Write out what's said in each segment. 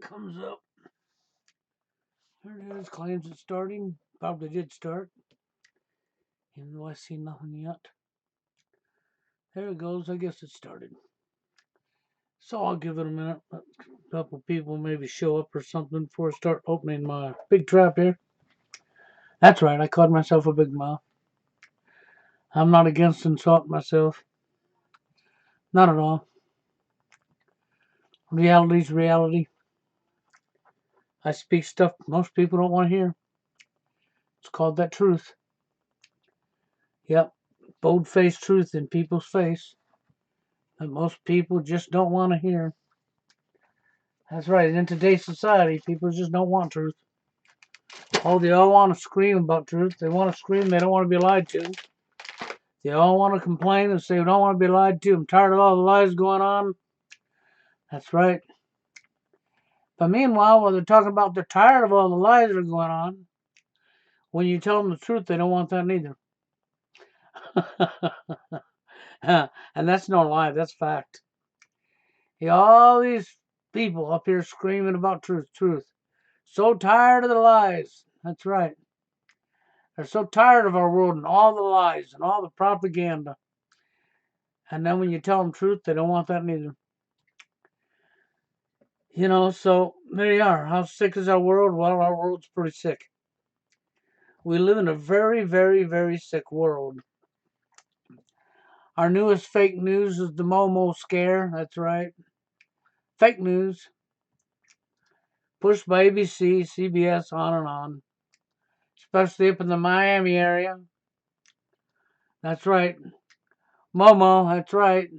Comes up. There it is. Claims it's starting. Probably did start. Even though I see nothing yet. There it goes. I guess it started. So I'll give it a minute. Let a couple people maybe show up or something before I start opening my big trap here. That's right. I called myself a big mouth. I'm not against insulting myself. Not at all. Reality's reality. I speak stuff most people don't want to hear. It's called that truth. Yep. Bold-faced truth in people's face that most people just don't want to hear. That's right. In today's society, people just don't want truth. Oh, they all want to scream about truth. They want to scream. They don't want to be lied to. They all want to complain and say they don't want to be lied to. I'm tired of all the lies going on. That's right. But meanwhile, while they're talking about they're tired of all the lies that are going on, when you tell them the truth, they don't want that neither. And that's no lie. That's fact. All these people up here screaming about truth, truth. So tired of the lies. That's right. They're so tired of our world and all the lies and all the propaganda. And then when you tell them truth, they don't want that neither. So there you are. How sick is our world? Well, our world's pretty sick. We live in a very, very, very sick world. Our newest fake news is the Momo scare. That's right. Fake news. Pushed by ABC, CBS, on and on. Especially up in the Miami area. That's right. Momo, that's right.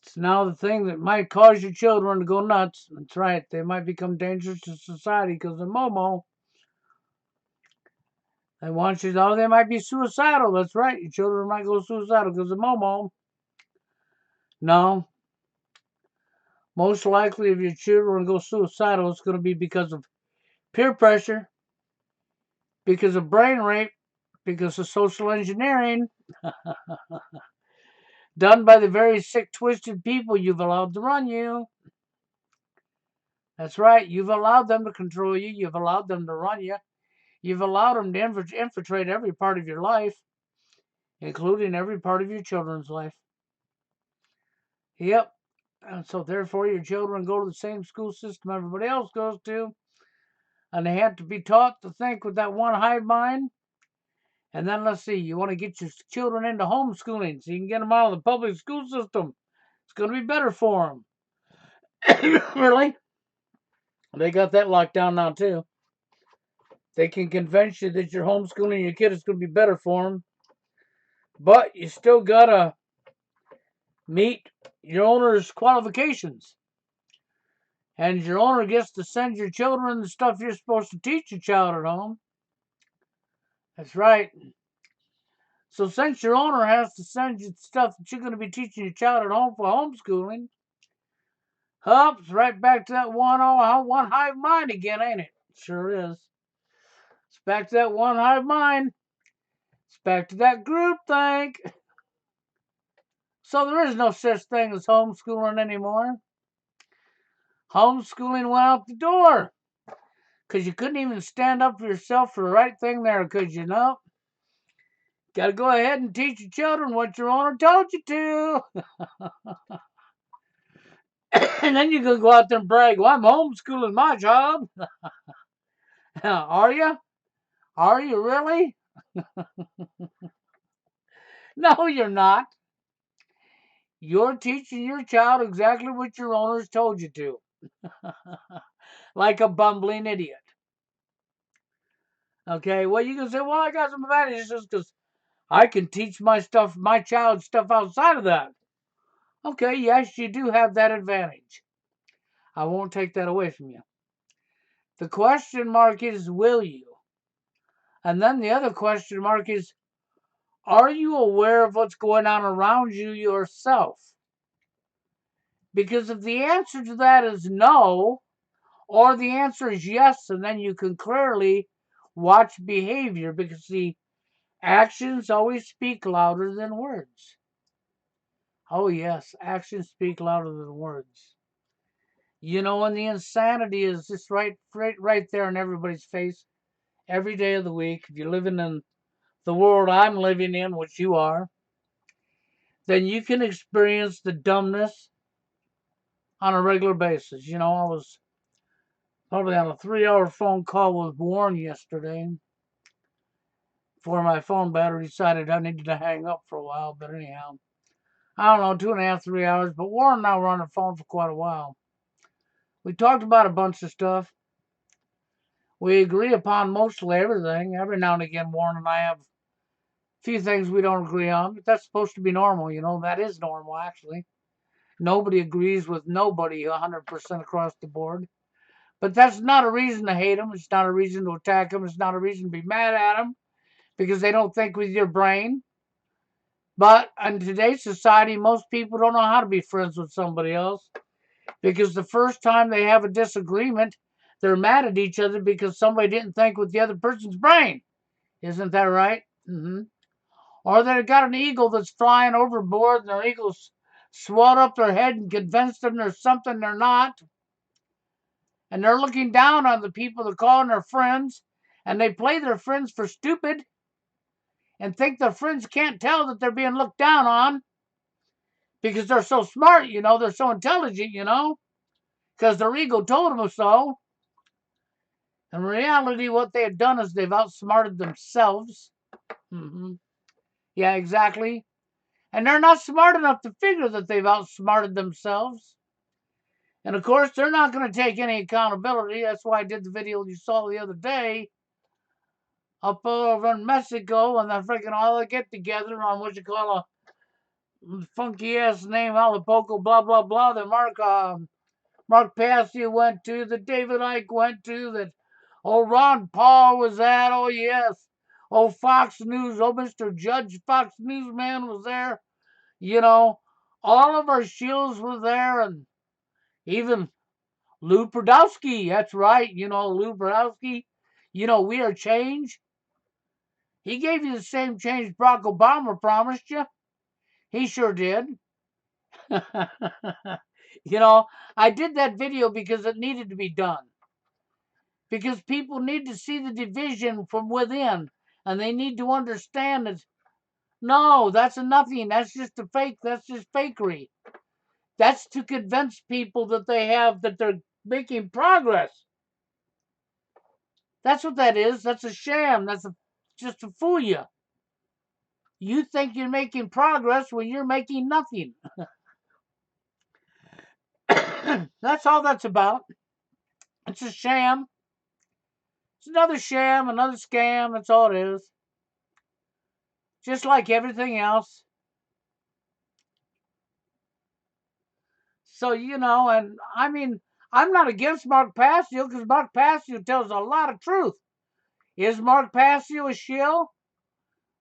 It's now the thing that might cause your children to go nuts. That's right. They might become dangerous to society because of Momo. They want you to know they might be suicidal. That's right. Your children might go suicidal because of Momo. No. Most likely, if your children go suicidal, it's going to be because of peer pressure, because of brain rape, because of social engineering done by the very sick, twisted people you've allowed to run you. That's right. You've allowed them to control you. You've allowed them to run you. You've allowed them to infiltrate every part of your life, including every part of your children's life. Yep. And so, therefore, your children go to the same school system everybody else goes to, and they have to be taught to think with that one hive mind. And then let's see, you want to get your children into homeschooling so you can get them out of the public school system. It's going to be better for them. Really? They got that locked down now, too. They can convince you that you're homeschooling your kid is going to be better for them. But you still got to meet your owner's qualifications. And your owner gets to send your children the stuff you're supposed to teach your child at home. That's right. So since your owner has to send you stuff that you're going to be teaching your child at home for homeschooling, it's right back to that one hive mind again, ain't it? Sure is. It's back to that one hive mind. It's back to that group think. So there is no such thing as homeschooling anymore. Homeschooling went out the door. Because you couldn't even stand up for yourself for the right thing there, could you? No. Got to go ahead and teach your children what your owner told you to. And then you can go out there and brag, well, I'm homeschooling my job. Are you? Are you really? No, you're not. You're teaching your child exactly what your owners told you to. Like a bumbling idiot. Okay, well, you can say, well, I got some advantages just because I can teach my child stuff outside of that. Okay, yes, you do have that advantage. I won't take that away from you. The question mark is, will you? And then the other question mark is, are you aware of what's going on around you yourself? Because if the answer to that is no, or the answer is yes, and then you can clearly watch behavior because the actions always speak louder than words. Oh, yes, actions speak louder than words. And the insanity is just right there in everybody's face every day of the week. If you're living in the world I'm living in, which you are, then you can experience the dumbness on a regular basis. I was probably on a 3-hour phone call with Warren yesterday before my phone battery decided I needed to hang up for a while. But anyhow, I don't know, 2.5, 3 hours. But Warren and I were on the phone for quite a while. We talked about a bunch of stuff. We agree upon mostly everything. Every now and again, Warren and I have a few things we don't agree on, but that's supposed to be normal. That is normal, actually. Nobody agrees with nobody 100% across the board. But that's not a reason to hate them. It's not a reason to attack them. It's not a reason to be mad at them because they don't think with your brain. But in today's society, most people don't know how to be friends with somebody else because the first time they have a disagreement, they're mad at each other because somebody didn't think with the other person's brain. Isn't that right? Or they've got an eagle that's flying overboard and their eagle's swelled up their head and convinced them there's something they're not. And they're looking down on the people they're calling their friends, and they play their friends for stupid and think their friends can't tell that they're being looked down on because they're so smart, they're so intelligent, because their ego told them so. In reality, what they have done is they've outsmarted themselves. Yeah, exactly. And they're not smart enough to figure that they've outsmarted themselves. And of course, they're not going to take any accountability. That's why I did the video you saw the other day up over in Mexico, and they're freaking all they get together on what you call a funky ass name, Alapoco, blah blah blah. That Mark Passio went to, that David Icke went to, that Ron Paul was at. Oh yes, Fox News, Mr. Judge Fox Newsman was there. All of our shills were there, and even Lou Podolsky. That's right, Lou Podolsky. We are change. He gave you the same change Barack Obama promised you. He sure did. I did that video because it needed to be done. Because people need to see the division from within. And they need to understand that, no, that's a nothing. That's just a fake. That's just fakery. That's to convince people that they're making progress. That's what that is. That's a sham. Just to fool you. You think you're making progress when you're making nothing. That's all that's about. It's a sham. It's another sham, another scam. That's all it is. Just like everything else. So, and I mean, I'm not against Mark Passio because Mark Passio tells a lot of truth. Is Mark Passio a shill?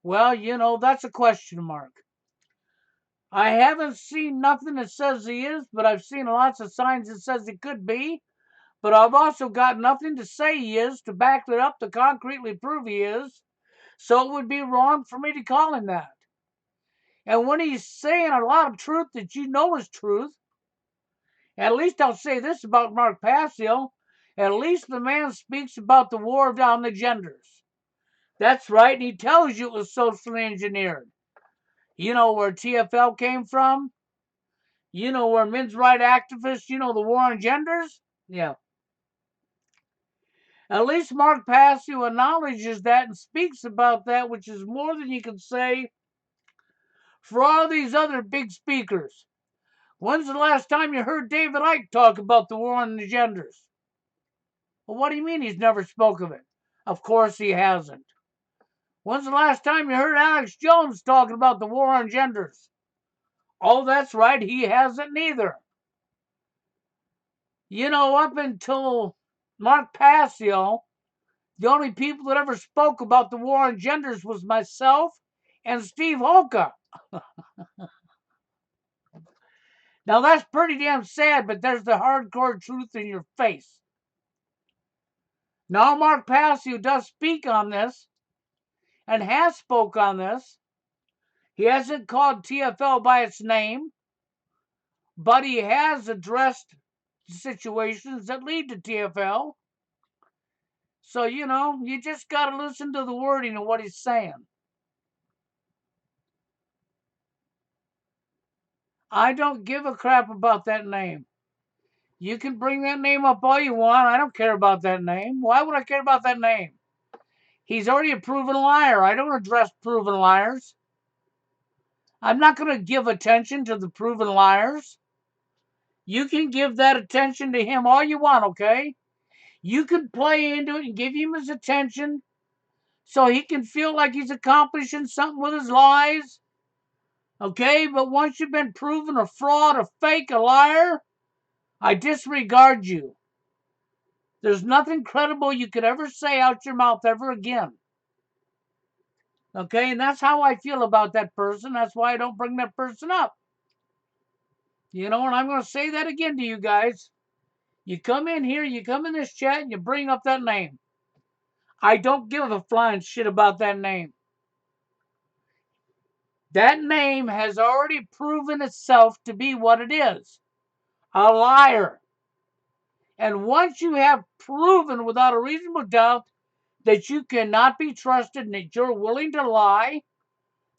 Well, that's a question mark. I haven't seen nothing that says he is, but I've seen lots of signs that says he could be. But I've also got nothing to say he is to back it up to concretely prove he is. So it would be wrong for me to call him that. And when he's saying a lot of truth that is truth, at least I'll say this about Mark Passio, at least the man speaks about the war down the genders. That's right, and he tells you it was socially engineered. You know where TFL came from? You know where men's rights activists, the war on genders? Yeah. At least Mark Passio acknowledges that and speaks about that, which is more than you can say for all these other big speakers. When's the last time you heard David Icke talk about the war on the genders? Well, what do you mean he's never spoke of it? Of course he hasn't. When's the last time you heard Alex Jones talking about the war on genders? Oh, that's right, he hasn't neither. Up until Mark Passio, the only people that ever spoke about the war on genders was myself and Steve Holka. Now that's pretty damn sad, but there's the hardcore truth in your face. Now Mark Passio does speak on this and has spoke on this. He hasn't called TFL by its name, but he has addressed situations that lead to TFL. So, you just got to listen to the wording of what he's saying. I don't give a crap about that name. You can bring that name up all you want. I don't care about that name. Why would I care about that name? He's already a proven liar. I don't address proven liars. I'm not going to give attention to the proven liars. You can give that attention to him all you want, okay? You can play into it and give him his attention so he can feel like he's accomplishing something with his lies. Okay, but once you've been proven a fraud, a fake, a liar, I disregard you. There's nothing credible you could ever say out your mouth ever again. Okay, and that's how I feel about that person. That's why I don't bring that person up. And I'm going to say that again to you guys. You come in here, you come in this chat, and you bring up that name. I don't give a flying shit about that name. That name has already proven itself to be what it is, a liar. And once you have proven without a reasonable doubt that you cannot be trusted and that you're willing to lie,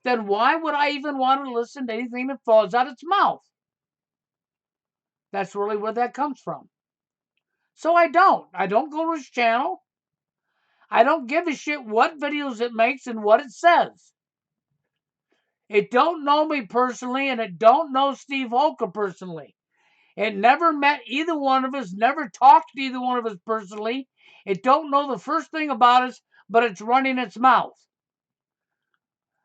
then why would I even want to listen to anything that falls out of its mouth? That's really where that comes from. So I don't go to his channel. I don't give a shit what videos it makes and what it says. It don't know me personally, and it don't know Steve Holka personally. It never met either one of us, never talked to either one of us personally. It don't know the first thing about us, but it's running its mouth.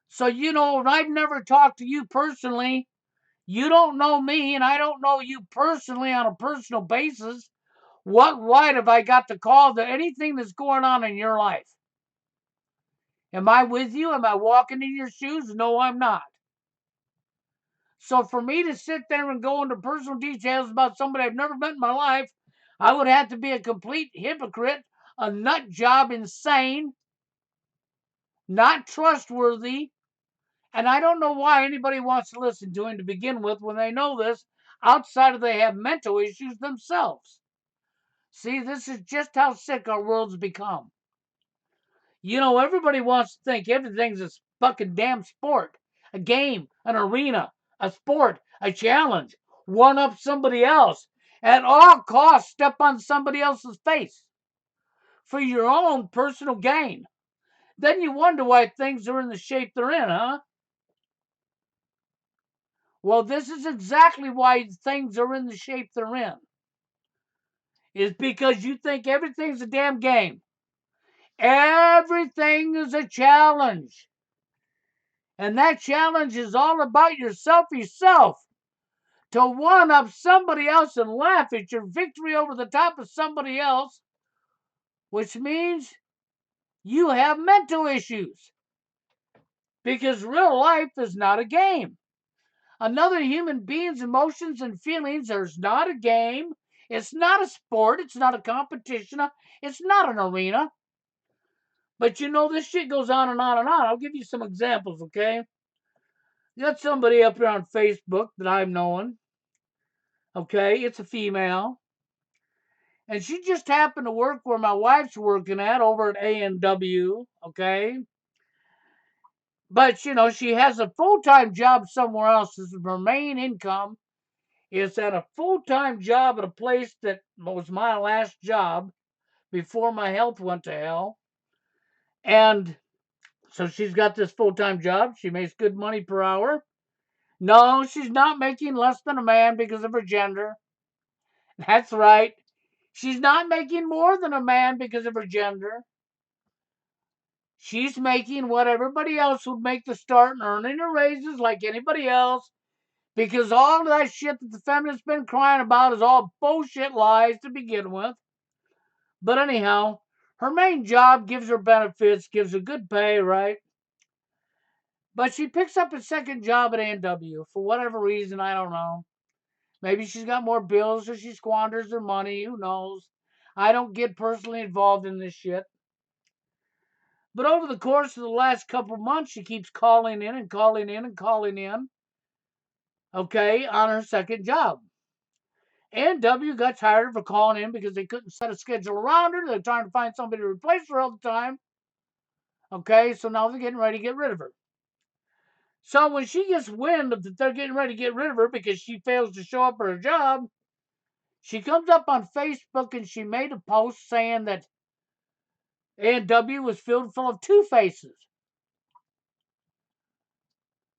So, if I've never talked to you personally, you don't know me, and I don't know you personally on a personal basis. What right have I got to call to anything that's going on in your life? Am I with you? Am I walking in your shoes? No, I'm not. So for me to sit there and go into personal details about somebody I've never met in my life, I would have to be a complete hypocrite, a nut job, insane, not trustworthy. And I don't know why anybody wants to listen to him to begin with when they know this, outside of they have mental issues themselves. See, this is just how sick our world's become. Everybody wants to think everything's a fucking damn sport, a game, an arena, a sport, a challenge. One up somebody else. At all costs, step on somebody else's face for your own personal gain. Then you wonder why things are in the shape they're in, huh? Well, this is exactly why things are in the shape they're in. Is because you think everything's a damn game. Everything is a challenge. And that challenge is all about yourself, to one up somebody else and laugh at your victory over the top of somebody else, which means you have mental issues. Because real life is not a game. Another human being's emotions and feelings are not a game. It's not a sport. It's not a competition. It's not an arena. But this shit goes on and on and on. I'll give you some examples, okay? You got somebody up here on Facebook that I'm knowing. Okay, it's a female. And she just happened to work where my wife's working at over at A&W, okay? But, she has a full-time job somewhere else. This is her main income. Is at a full-time job at a place that was my last job before my health went to hell. And so she's got this full-time job. She makes good money per hour. No, she's not making less than a man because of her gender. That's right. She's not making more than a man because of her gender. She's making what everybody else would make to start and earning her raises like anybody else, because all of that shit that the feminists been crying about is all bullshit lies to begin with. But anyhow, her main job gives her benefits, gives her good pay, right? But she picks up a second job at A&W for whatever reason, I don't know. Maybe she's got more bills or she squanders her money, who knows? I don't get personally involved in this shit. But over the course of the last couple of months, she keeps calling in and calling in and calling in, okay, on her second job. A&W got tired of her calling in because they couldn't set a schedule around her. They're trying to find somebody to replace her all the time. Okay, so now they're getting ready to get rid of her. So when she gets wind of that they're getting ready to get rid of her because she fails to show up for her job, she comes up on Facebook and she made a post saying that A&W was filled full of two-faces.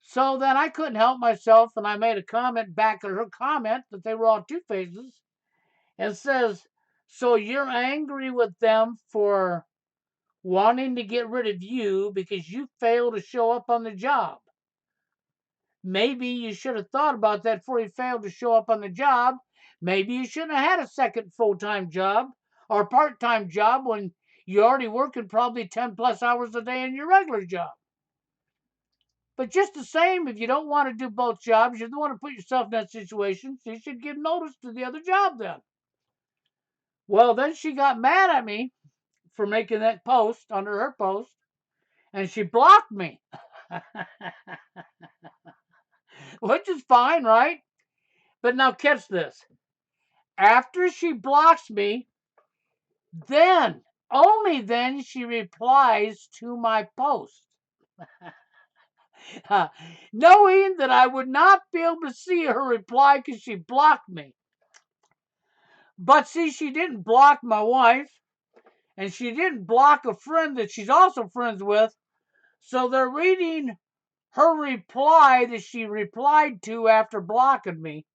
So then I couldn't help myself, and I made a comment back at her comment that they were all two-faces, and says, so you're angry with them for wanting to get rid of you because you failed to show up on the job. Maybe you should have thought about that before you failed to show up on the job. Maybe you shouldn't have had a second full-time job or part-time job when you're already working probably 10 plus hours a day in your regular job. But just the same, if you don't want to do both jobs, you don't want to put yourself in that situation, so you should give notice to the other job then. Well, then she got mad at me for making that post under her post, and she blocked me. Which is fine, right? But now catch this. After she blocks me, then, only then, she replies to my post. Knowing that I would not be able to see her reply because she blocked me. But see, she didn't block my wife, and she didn't block a friend that she's also friends with. So they're reading her reply that she replied to after blocking me.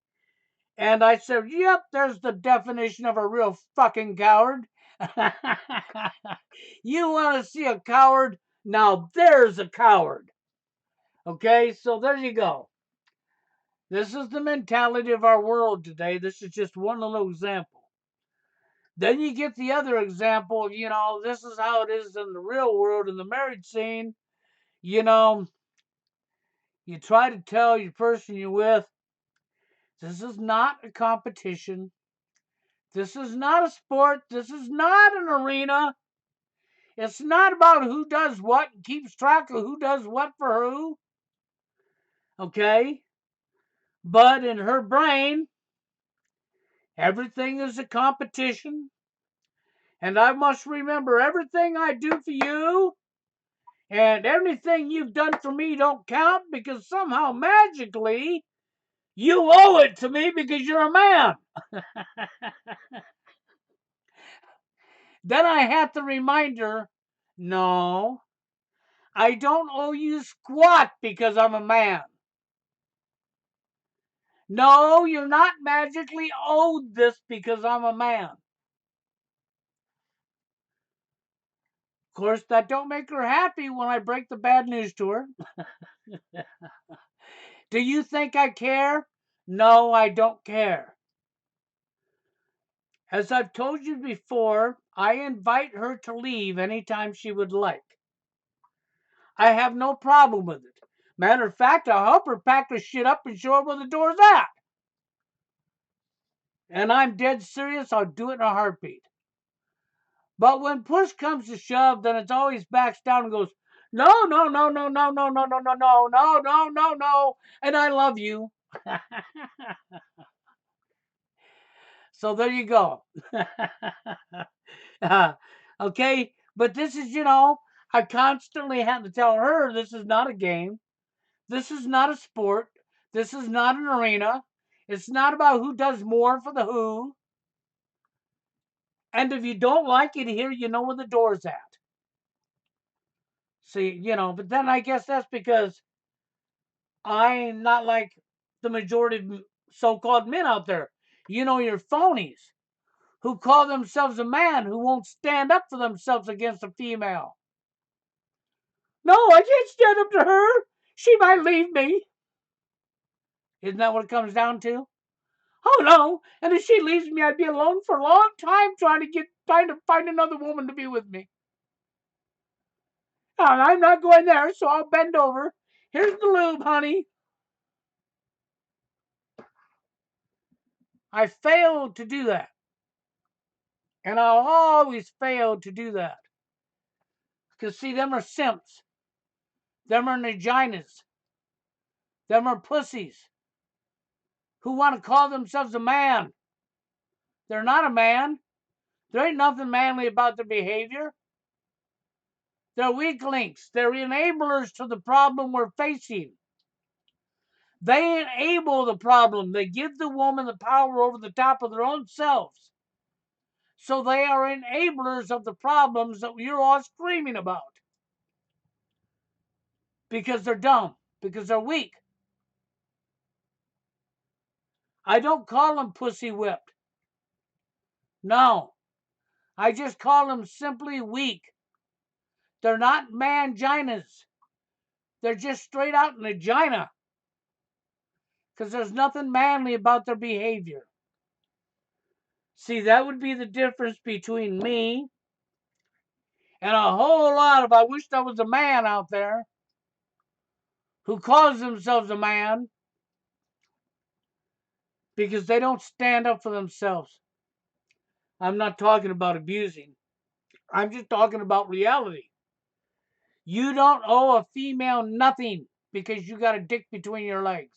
And I said, yep, there's the definition of a real fucking coward. You want to see a coward? Now there's a coward. Okay, so there you go. This is the mentality of our world today. This is just one little example. Then you get the other example, this is how it is in the real world, in the marriage scene. You try to tell your person you're with, this is not a competition. This is not a sport. This is not an arena. It's not about who does what and keeps track of who does what for who. Okay? But in her brain, everything is a competition. And I must remember everything I do for you and everything you've done for me don't count because somehow magically you owe it to me because you're a man. Then I have to remind her, no, I don't owe you squat because I'm a man. No, you're not magically owed this because I'm a man. Of course, that don't make her happy when I break the bad news to her. Do you think I care? No, I don't care. As I've told you before, I invite her to leave anytime she would like. I have no problem with it. Matter of fact, I'll help her pack her shit up and show her where the door's at. And I'm dead serious, I'll do it in a heartbeat. But when push comes to shove, then it's always backs down and goes, no, no, no, no, no, no, no, no, no, no, no, no, no, no, and I love you. So there you go. Okay, but this is, I constantly have to tell her this is not a game. This is not a sport. This is not an arena. It's not about who does more for the who. And if you don't like it here, you know where the door's at. See, but then I guess that's because I'm not like the majority of so-called men out there. You're phonies who call themselves a man who won't stand up for themselves against a female. No, I can't stand up to her. She might leave me. Isn't that what it comes down to? Oh no! And if she leaves me, I'd be alone for a long time trying to find another woman to be with me. And I'm not going there, so I'll bend over. Here's the lube, honey. I failed to do that. And I'll always fail to do that. Because, see, them are simps. Them are vaginas. Them are pussies who want to call themselves a man They're not a man. There ain't nothing manly about their behavior. They're weak links. They're enablers to the problem we're facing. They enable the problem. They give the woman the power over the top of their own selves. So they are enablers of the problems that you're all screaming about. Because they're dumb. Because they're weak. I don't call them pussy whipped. No. I just call them simply weak. They're not manginas. They're just straight out vagina. Because there's nothing manly about their behavior. See, that would be the difference between me and a whole lot of, I wish there was a man out there who calls themselves a man because they don't stand up for themselves. I'm not talking about abusing. I'm just talking about reality. You don't owe a female nothing because you got a dick between your legs.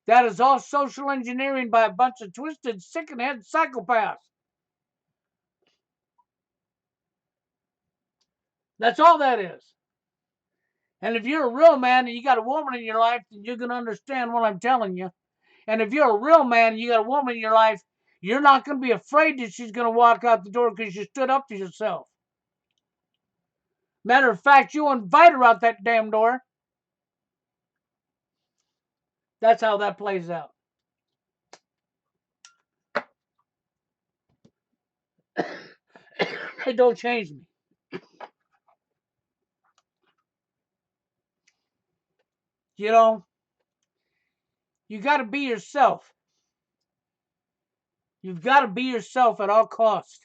That is all social engineering by a bunch of twisted, sick-in-the-head psychopaths. That's all that is. And if you're a real man and you got a woman in your life, then you're going to understand what I'm telling you. And if you're a real man and you got a woman in your life, you're not going to be afraid that she's going to walk out the door because you stood up for yourself. Matter of fact, you invite her out that damn door. That's how that plays out. It don't change me. You know, you got to be yourself. You've got to be yourself at all costs.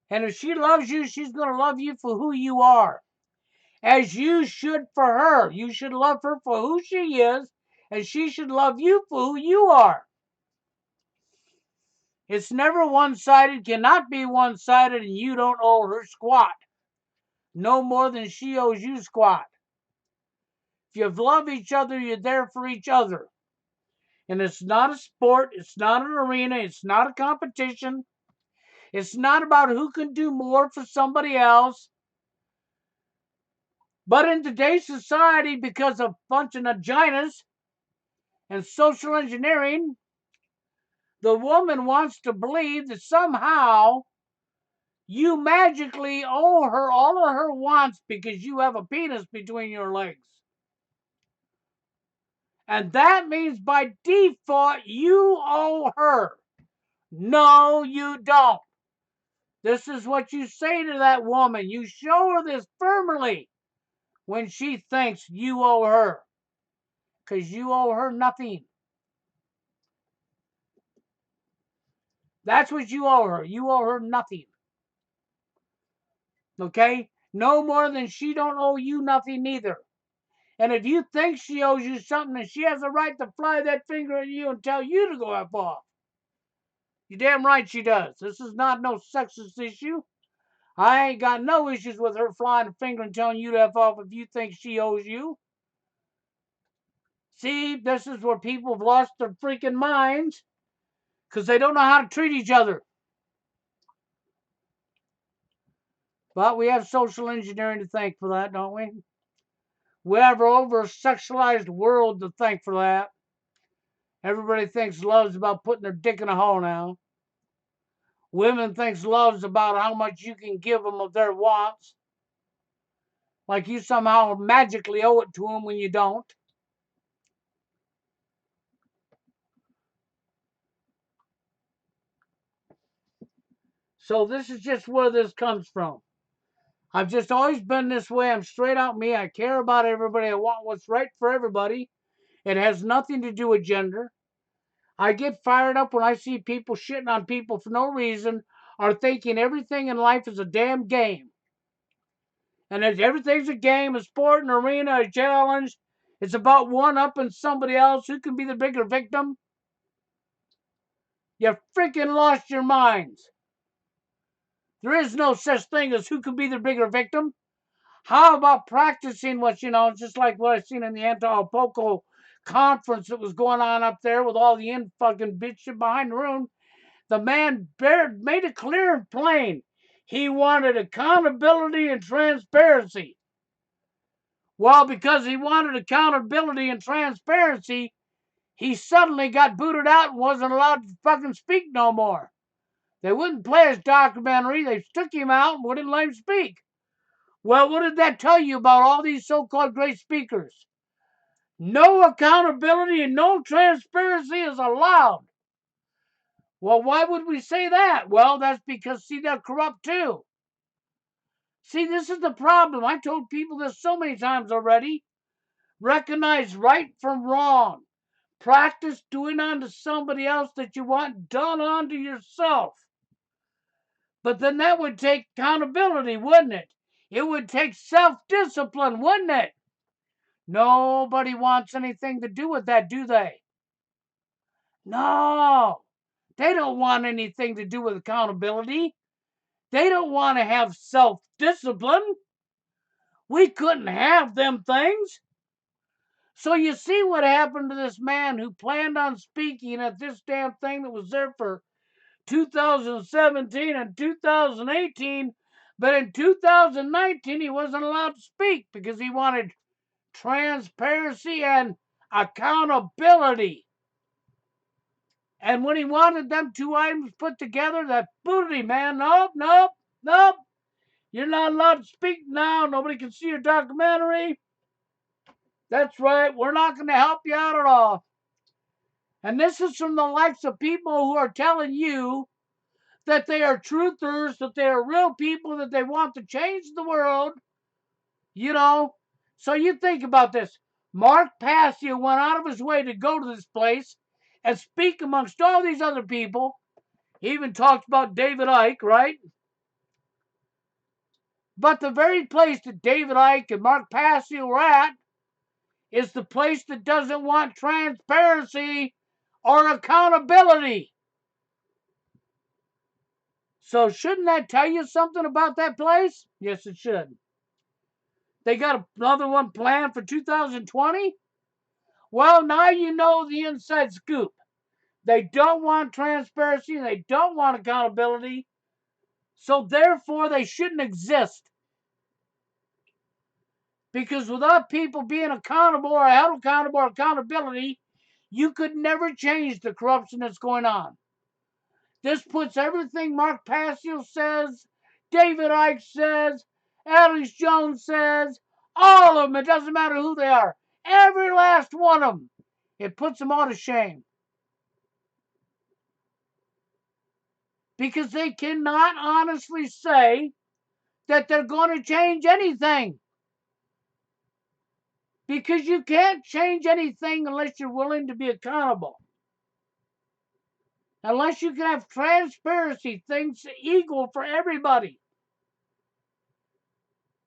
And if she loves you, she's going to love you for who you are. As you should for her. You should love her for who she is, and she should love you for who you are. It's never one-sided, cannot be one-sided, and you don't owe her squat. No more than she owes you squat. If you love each other, you're there for each other. And it's not a sport, it's not an arena, it's not a competition. It's not about who can do more for somebody else. But in today's society, because of a bunch of vaginas and social engineering, the woman wants to believe that somehow you magically owe her all of her wants because you have a penis between your legs. And that means by default, you owe her. No, you don't. This is what you say to that woman. You show her this firmly when she thinks you owe her. Because you owe her nothing. That's what you owe her. You owe her nothing. Okay? No more than she don't owe you nothing neither. And if you think she owes you something, then she has a right to fly that finger at you and tell you to go F off. You damn right she does. This is not no sexist issue. I ain't got no issues with her flying a finger and telling you to F off if you think she owes you. See, this is where people have lost their freaking minds because they don't know how to treat each other. But we have social engineering to thank for that, don't we? We have our over-sexualized world to thank for that. Everybody thinks love's about putting their dick in a hole now. Women thinks love's about how much you can give them of their wants. Like you somehow magically owe it to them when you don't. So this is just where this comes from. I've just always been this way. I'm straight out me. I care about everybody. I want what's right for everybody. It has nothing to do with gender. I get fired up when I see people shitting on people for no reason or thinking everything in life is a damn game. And as everything's a game, a sport, an arena, a challenge. It's about one-upping somebody else. Who can be the bigger victim? You freaking lost your minds. There is no such thing as who can be the bigger victim. How about practicing what, just like what I seen in the Anti-Poco conference that was going on up there with all the fucking bitch shit behind the room. The man made it clear and plain. He wanted accountability and transparency. Well, because he wanted accountability and transparency, he suddenly got booted out and wasn't allowed to fucking speak no more. They wouldn't play his documentary. They took him out and wouldn't let him speak. Well, what did that tell you about all these so-called great speakers? No accountability and no transparency is allowed. Well, why would we say that? Well, that's because, see, they're corrupt too. See, this is the problem. I told people this so many times already. Recognize right from wrong. Practice doing unto somebody else that you want done unto yourself. But then that would take accountability, wouldn't it? It would take self-discipline, wouldn't it? Nobody wants anything to do with that, do they? No. They don't want anything to do with accountability. They don't want to have self-discipline. We couldn't have them things. So you see what happened to this man who planned on speaking at this damn thing that was there for 2017 and 2018, but in 2019 he wasn't allowed to speak because he wanted transparency and accountability. And when he wanted them two items put together, that booted him, man. Nope, nope, nope. You're not allowed to speak now. Nobody can see your documentary. That's right. We're not going to help you out at all. And this is from the likes of people who are telling you that they are truthers, that they are real people, that they want to change the world. You know, so you think about this. Mark Passio went out of his way to go to this place and speak amongst all these other people. He even talked about David Icke, right? But the very place that David Icke and Mark Passio were at is the place that doesn't want transparency or accountability. So shouldn't that tell you something about that place? Yes, it should. They got another one planned for 2020? Well, now you know the inside scoop. They don't want transparency, they don't want accountability, so therefore they shouldn't exist. Because without people being accountable or held accountable or accountability, you could never change the corruption that's going on. This puts everything Mark Passio says, David Icke says, Alex Jones says, all of them, it doesn't matter who they are, every last one of them, it puts them all to shame. Because they cannot honestly say that they're going to change anything. Because you can't change anything unless you're willing to be accountable. Unless you can have transparency, things equal for everybody.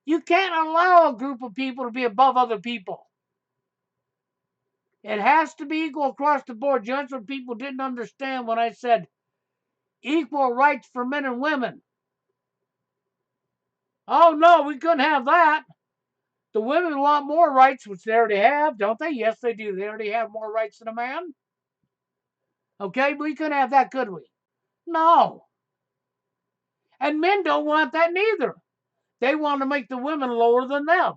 You can't allow a group of people to be above other people. It has to be equal across the board. That's what people didn't understand when I said equal rights for men and women. Oh no, we couldn't have that. The women want more rights, which they already have, don't they? Yes, they do. They already have more rights than a man. Okay, we couldn't have that, could we? No. And men don't want that neither. They want to make the women lower than them.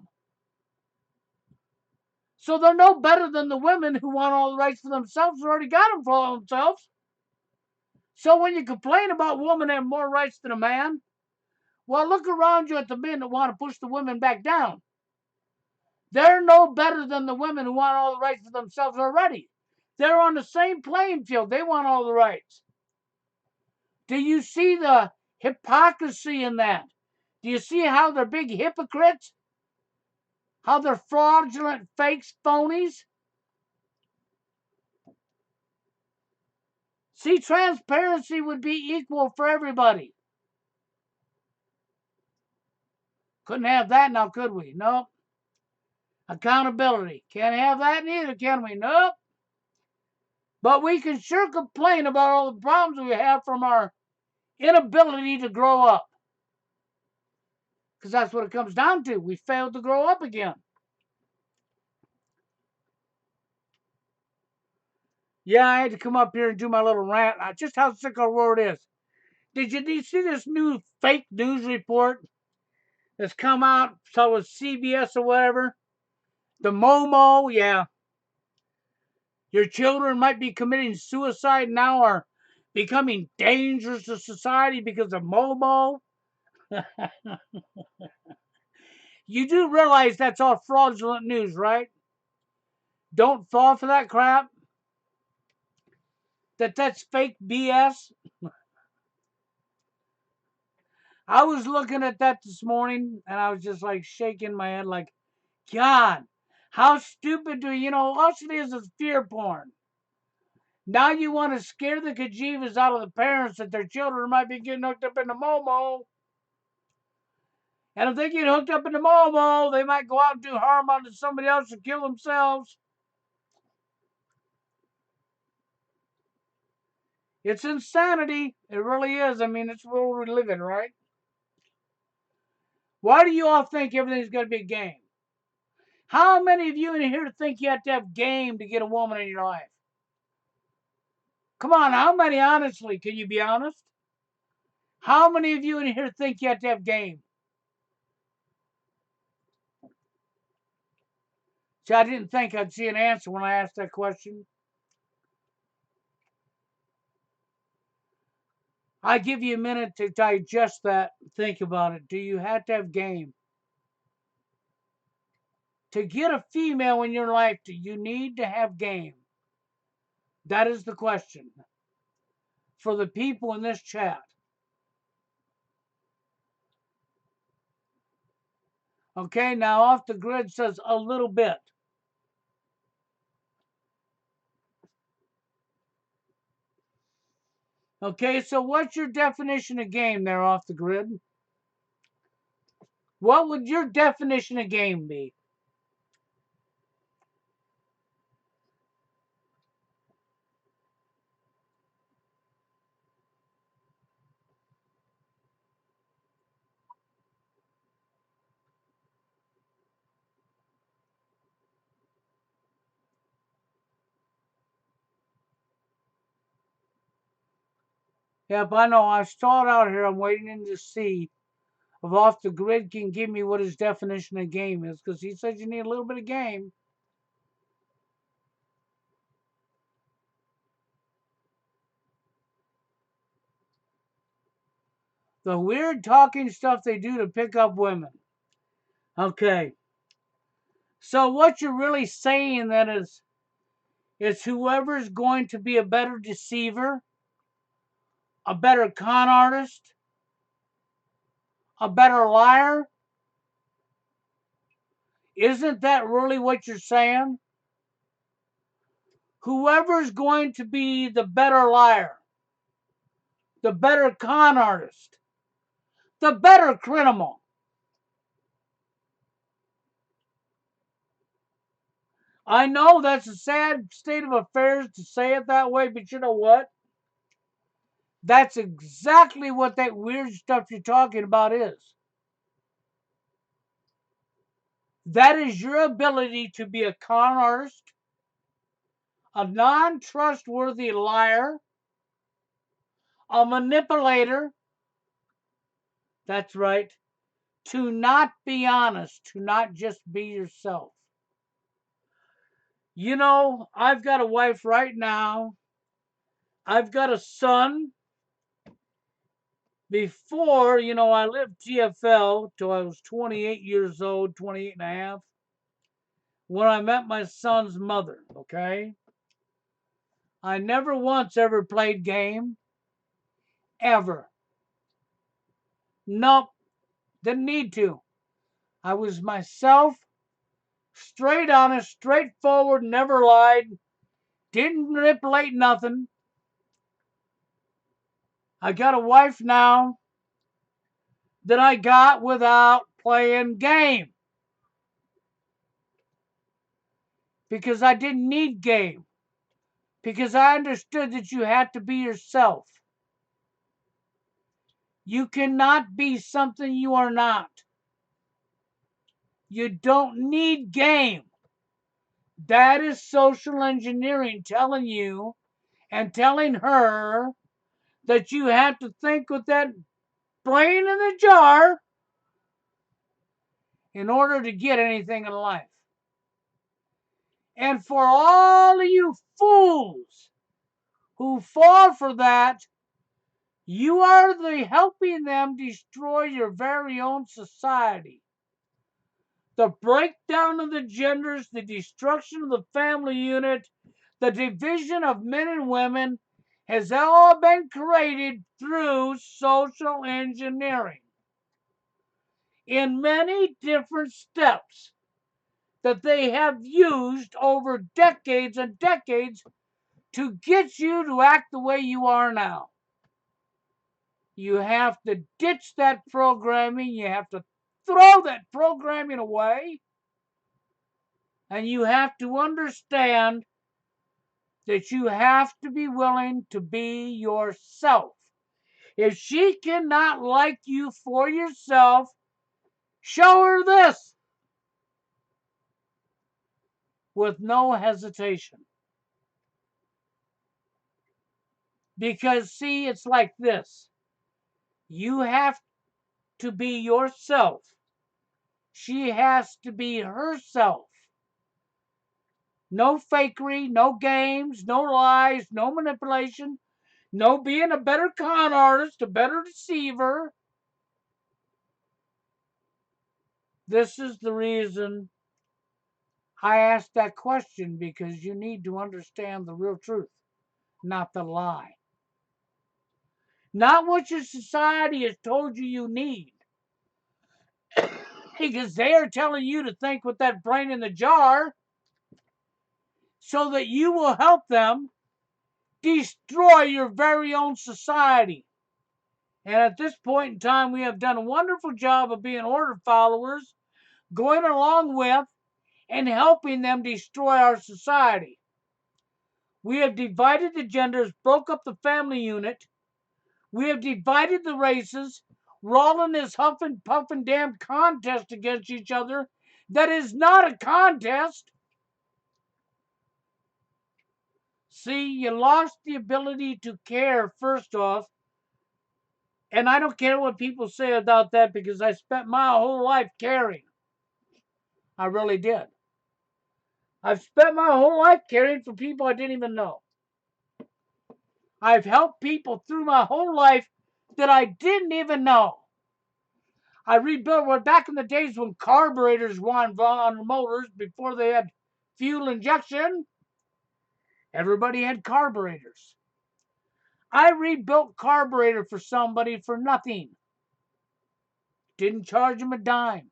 So they're no better than the women who want all the rights for themselves, who already got them for themselves. So when you complain about women having more rights than a man, well, look around you at the men that want to push the women back down. They're no better than the women who want all the rights for themselves already. They're on the same playing field. They want all the rights. Do you see the hypocrisy in that? Do you see how they're big hypocrites? How they're fraudulent, fakes, phonies? See, transparency would be equal for everybody. Couldn't have that now, could we? Nope. Accountability. Can't have that neither, can we? Nope. But we can sure complain about all the problems we have from our inability to grow up. Because that's what it comes down to. We failed to grow up again. Yeah, I had to come up here and do my little rant. Just how sick our world is. Did you see this new fake news report that's come out? So it's CBS or whatever. The Momo, yeah. Your children might be committing suicide now or becoming dangerous to society because of Momo. You do realize that's all fraudulent news, right? Don't fall for that crap. That's fake BS. I was looking at that this morning and I was just like shaking my head like, God, how stupid do you know? All it is fear porn. Now you want to scare the kajivas out of the parents that their children might be getting hooked up in the Momo. And if they get hooked up in the Momo, they might go out and do harm onto somebody else and kill themselves. It's insanity. It really is. I mean, it's where we're living, right? Why do you all think everything's going to be a game? How many of you in here think you have to have game to get a woman in your life? Come on, how many honestly? Can you be honest? How many of you in here think you have to have game? See, I didn't think I'd see an answer when I asked that question. I give you a minute to digest that, think about it. Do you have to have game? To get a female in your life, do you need to have game? That is the question for the people in this chat. Okay, now off the grid says a little bit. Okay, so what's your definition of game there off the grid? What would your definition of game be? Yep, I know. I stalled out here. I'm waiting to see if off the grid can give me what his definition of game is, because he says you need a little bit of game. The weird talking stuff they do to pick up women. Okay. So what you're really saying then is whoever's going to be a better deceiver, a better con artist, a better liar, isn't that really what you're saying? Whoever's going to be the better liar, the better con artist, the better criminal. I know that's a sad state of affairs to say it that way, but you know what? That's exactly what that weird stuff you're talking about is. That is your ability to be a con artist, a non trustworthy liar, a manipulator. That's right. To not be honest, to not just be yourself. You know, I've got a wife right now. I've got a son. Before, I lived TFL till I was 28 years old, 28 and a half, when I met my son's mother, okay? I never once ever played game, ever. Nope, didn't need to. I was myself, straight honest, straightforward, never lied, didn't manipulate nothing. I got a wife now that I got without playing game because I didn't need game because I understood that you had to be yourself. You cannot be something you are not. You don't need game. That is social engineering telling you and telling her that you have to think with that brain in the jar in order to get anything in life. And for all of you fools who fall for that, you are helping them destroy your very own society. The breakdown of the genders, the destruction of the family unit, the division of men and women has all been created through social engineering in many different steps that they have used over decades and decades to get you to act the way you are now. You have to ditch that programming. You have to throw that programming away. And you have to understand that you have to be willing to be yourself. If she cannot like you for yourself, show her this with no hesitation. Because, see, it's like this. You have to be yourself. She has to be herself. No fakery, no games, no lies, no manipulation, no being a better con artist, a better deceiver. This is the reason I asked that question, because you need to understand the real truth, not the lie. Not what your society has told you you need. Because they are telling you to think with that brain in the jar so that you will help them destroy your very own society. And at this point in time, we have done a wonderful job of being order followers, going along with and helping them destroy our society. We have divided the genders, broke up the family unit. We have divided the races. We're all in this huff and puff and damn contest against each other that is not a contest. See, you lost the ability to care, first off. And I don't care what people say about that, because I spent my whole life caring. I really did. I've spent my whole life caring for people I didn't even know. I've helped people through my whole life that I didn't even know. I rebuilt, well, back in the days when carburetors were on motors before they had fuel injection, everybody had carburetors. I rebuilt carburetor for somebody for nothing. Didn't charge them a dime.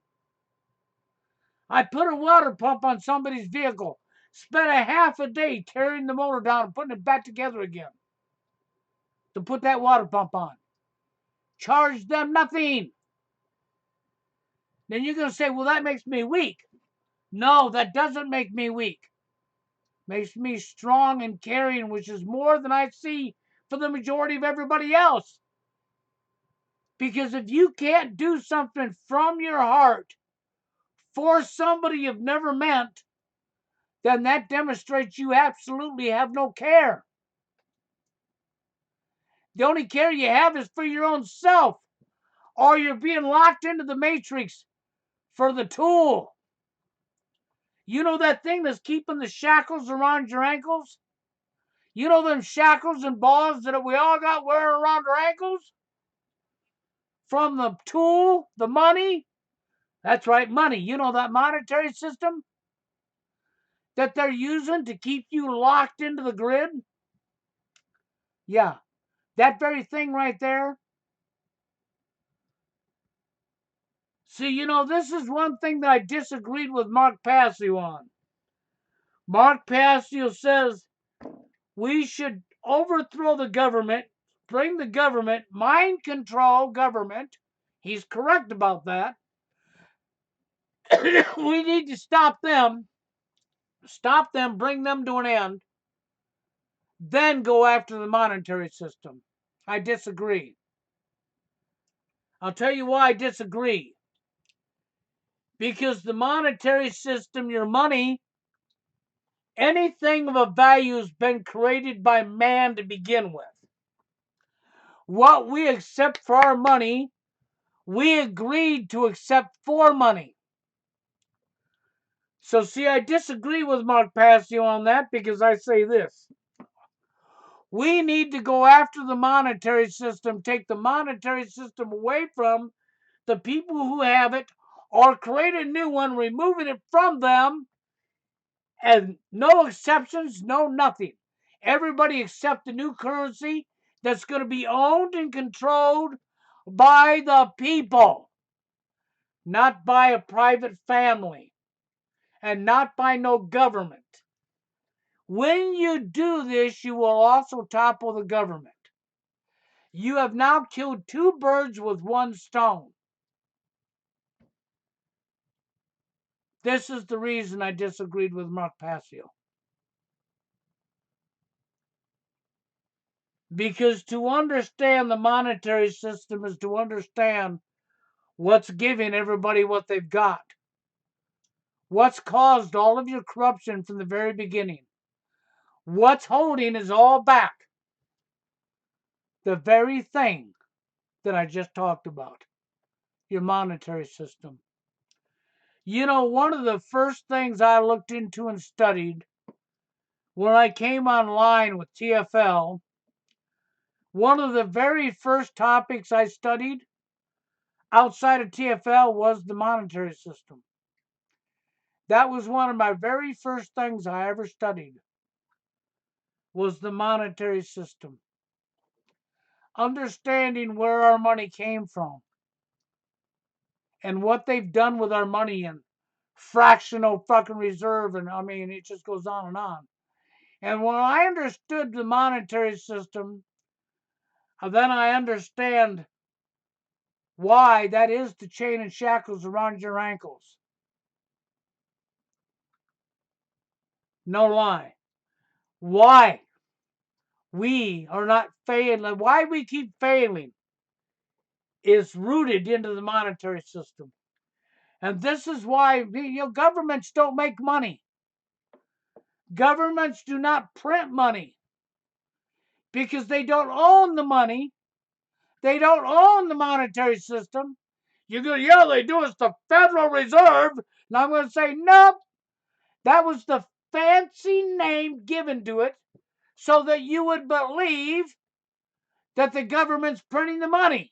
I put a water pump on somebody's vehicle. Spent a half a day tearing the motor down and putting it back together again to put that water pump on. Charged them nothing. Then you're going to say, well, that makes me weak. No, that doesn't make me weak. Makes me strong and caring, which is more than I see for the majority of everybody else. Because if you can't do something from your heart for somebody you've never met, then that demonstrates you absolutely have no care. The only care you have is for your own self, or you're being locked into the matrix for the tool. You know that thing that's keeping the shackles around your ankles? You know them shackles and balls that we all got wearing around our ankles? From the tool, the money? That's right, money. You know that monetary system that they're using to keep you locked into the grid? Yeah, that very thing right there. See, you know, this is one thing that I disagreed with Mark Passio on. Mark Passio says we should overthrow the government, bring the government, mind control government. He's correct about that. We need to stop them, bring them to an end, then go after the monetary system. I disagree. I'll tell you why I disagree. Because the monetary system, your money, anything of a value has been created by man to begin with. What we accept for our money, we agreed to accept for money. So see, I disagree with Mark Passio on that because I say this. We need to go after the monetary system, take the monetary system away from the people who have it, or create a new one, removing it from them, and no exceptions, no nothing. Everybody accept the new currency that's going to be owned and controlled by the people, not by a private family, and not by no government. When you do this, you will also topple the government. You have now killed two birds with one stone. This is the reason I disagreed with Mark Passio. Because to understand the monetary system is to understand what's giving everybody what they've got. What's caused all of your corruption from the very beginning. What's holding is all back. The very thing that I just talked about. Your monetary system. You know, one of the first things I looked into and studied when I came online with TFL, one of the very first topics I studied outside of TFL was the monetary system. That was one of my very first things I ever studied, was the monetary system. Understanding where our money came from and what they've done with our money and fractional fucking reserve, and I mean, it just goes on and on. And when I understood the monetary system, then I understand why that is the chain and shackles around your ankles. No lie. Why we are not failing, why we keep failing, is rooted into the monetary system. And this is why governments don't make money. Governments do not print money because they don't own the money. They don't own the monetary system. You go, yeah, they do. It's the Federal Reserve. And I'm going to say, nope. That was the fancy name given to it so that you would believe that the government's printing the money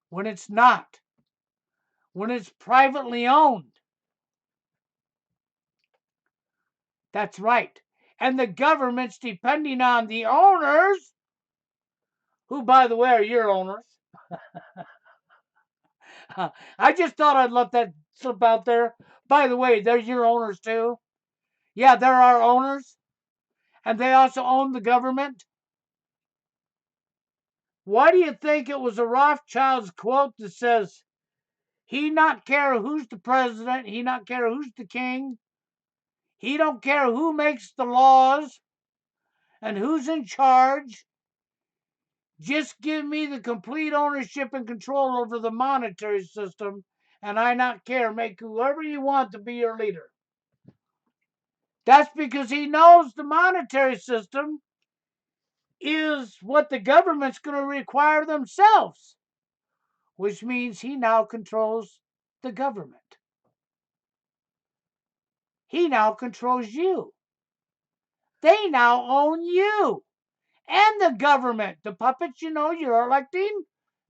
when it's not, when it's privately owned. That's right. And the government's depending on the owners, who, by the way, are your owners. I just thought I'd let that slip out there. By the way, they're your owners too. Yeah, they're our owners. And they also own the government. Why do you think it was a Rothschild's quote that says, he not care who's the president, he not care who's the king, he don't care who makes the laws and who's in charge. Just give me the complete ownership and control over the monetary system, and I not care. Make whoever you want to be your leader. That's because he knows the monetary system is what the government's going to require themselves, which means he now controls the government. He now controls you. They now own you and the government. The puppets, you're electing,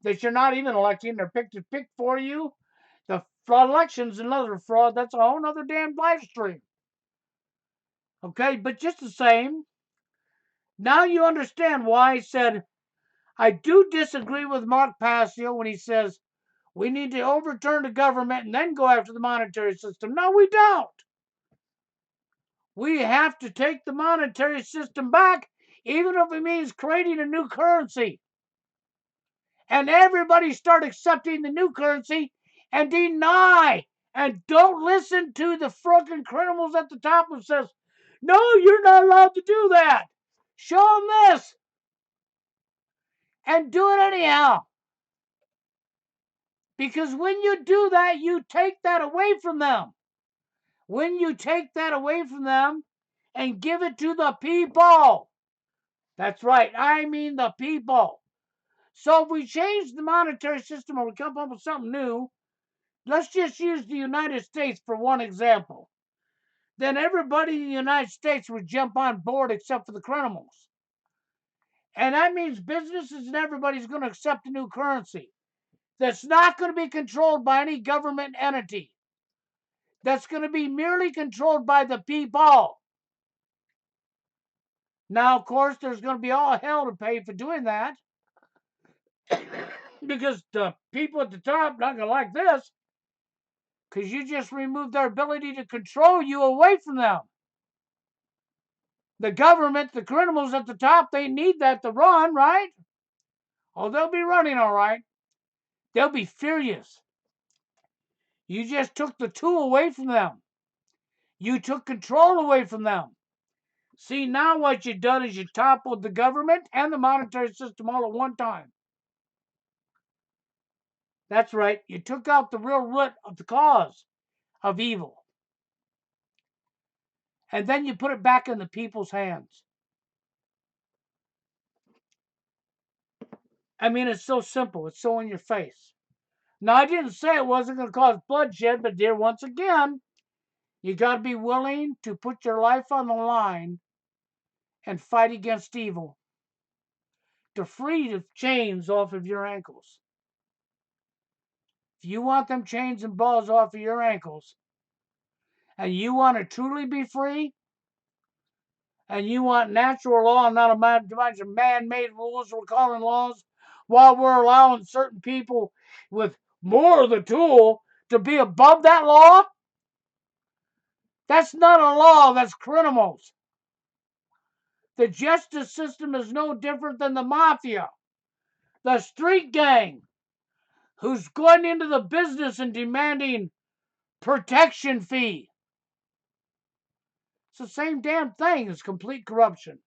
that you're not even electing, they're picked for you. The election's another fraud. That's a whole other damn live stream. Okay, but just the same, now you understand why I said I do disagree with Mark Passio when he says we need to overturn the government and then go after the monetary system. No, we don't. We have to take the monetary system back, even if it means creating a new currency. And everybody start accepting the new currency and deny. And don't listen to the fucking criminals at the top who says, no, you're not allowed to do that. Show them this. And do it anyhow. Because when you do that, you take that away from them. When you take that away from them, and give it to the people. That's right, I mean the people. So if we change the monetary system or we come up with something new, let's just use the United States for one example. Then everybody in the United States would jump on board except for the criminals. And that means businesses and everybody's going to accept a new currency that's not going to be controlled by any government entity. That's going to be merely controlled by the people. Now, of course, there's going to be all hell to pay for doing that because the people at the top not going to like this because you just removed their ability to control you away from them. The government, the criminals at the top, they need that to run, right? Oh, they'll be running all right. They'll be furious. You just took the tool away from them. You took control away from them. See, now what you've done is you toppled the government and the monetary system all at one time. That's right. You took out the real root of the cause of evil. And then you put it back in the people's hands. I mean, it's so simple. It's so in your face. Now, I didn't say it wasn't going to cause bloodshed, but dear, once again, you got to be willing to put your life on the line and fight against evil to free the chains off of your ankles. If you want them chains and balls off of your ankles, and you want to truly be free, and you want natural law and not a bunch of man-made rules we're calling laws, while we're allowing certain people with more of the tool to be above that law, that's not a law, that's criminals. The justice system is no different than the mafia, the street gang, who's going into the business and demanding protection fee. It's the same damn thing as complete corruption.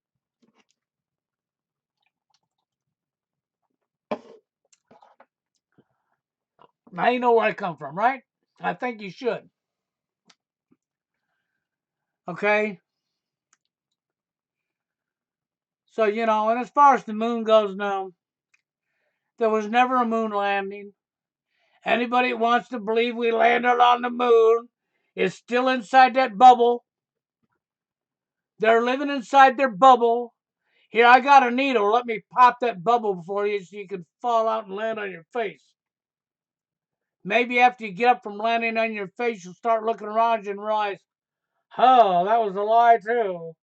Now you know where I come from, right? I think you should. Okay? So, and as far as the moon goes now, there was never a moon landing. Anybody that wants to believe we landed on the moon is still inside that bubble. They're living inside their bubble. Here, I got a needle. Let me pop that bubble for you so you can fall out and land on your face. Maybe after you get up from landing on your face, you'll start looking around you and realize, oh, that was a lie too.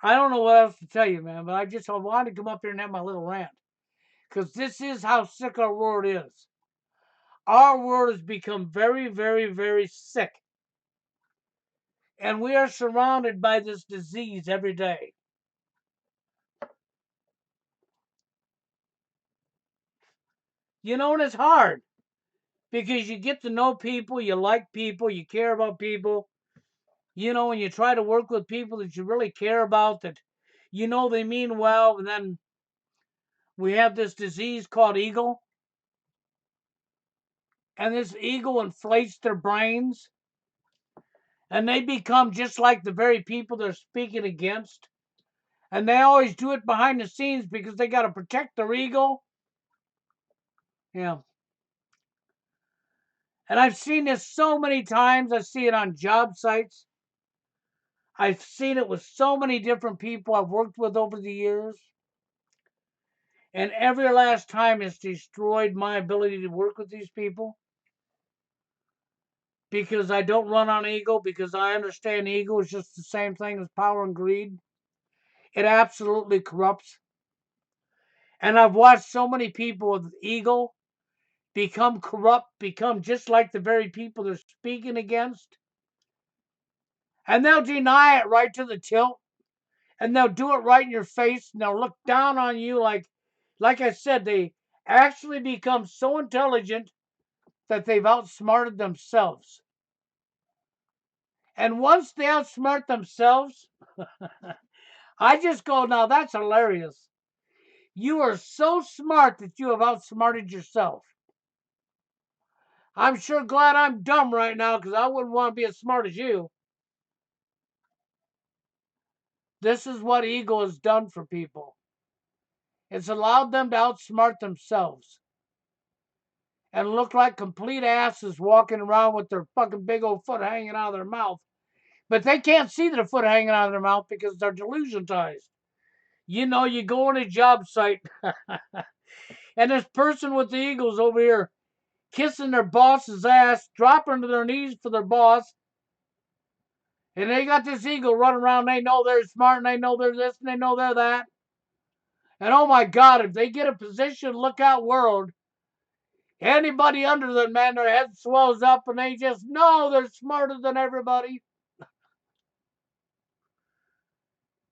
I don't know what else to tell you, man, but I wanted to come up here and have my little rant. Because this is how sick our world is. Our world has become very, very, very sick. And we are surrounded by this disease every day. And it's hard. Because you get to know people, you like people, you care about people. And you try to work with people that you really care about, that they mean well. And then we have this disease called ego. And this ego inflates their brains. And they become just like the very people they're speaking against. And they always do it behind the scenes because they got to protect their ego. Yeah. And I've seen this so many times. I see it on job sites. I've seen it with so many different people I've worked with over the years. And every last time it's destroyed my ability to work with these people. Because I don't run on ego, because I understand ego is just the same thing as power and greed. It absolutely corrupts. And I've watched so many people with ego become corrupt, become just like the very people they're speaking against. And they'll deny it right to the tilt. And they'll do it right in your face. And they'll look down on you like I said, they actually become so intelligent that they've outsmarted themselves. And once they outsmart themselves, I just go, now that's hilarious. You are so smart that you have outsmarted yourself. I'm sure glad I'm dumb right now because I wouldn't want to be as smart as you. This is what ego has done for people. It's allowed them to outsmart themselves and look like complete asses walking around with their fucking big old foot hanging out of their mouth. But they can't see their foot hanging out of their mouth because they're delusionized. You know, you go on a job site and this person with the eagles over here kissing their boss's ass, dropping to their knees for their boss. And they got this eagle running around. They know they're smart and they know they're this and they know they're that. And oh my God, if they get a position, look out world, anybody under them, man, their head swells up and they just know they're smarter than everybody.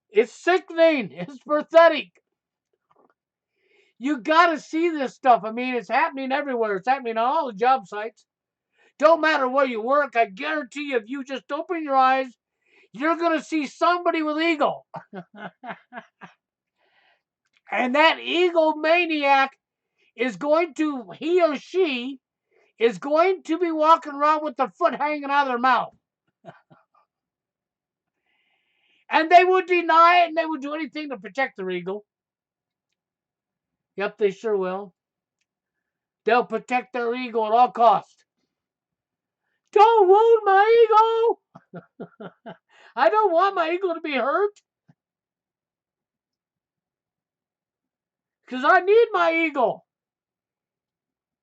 It's sickening. It's pathetic. You got to see this stuff. I mean, it's happening everywhere. It's happening on all the job sites. Don't matter where you work. I guarantee you, if you just open your eyes, you're going to see somebody with ego. And that egomaniac is going to, he or she is going to be walking around with their foot hanging out of their mouth. And they would deny it and they would do anything to protect their ego. Yep, they sure will. They'll protect their ego at all costs. Don't wound my ego. I don't want my ego to be hurt. Because I need my ego.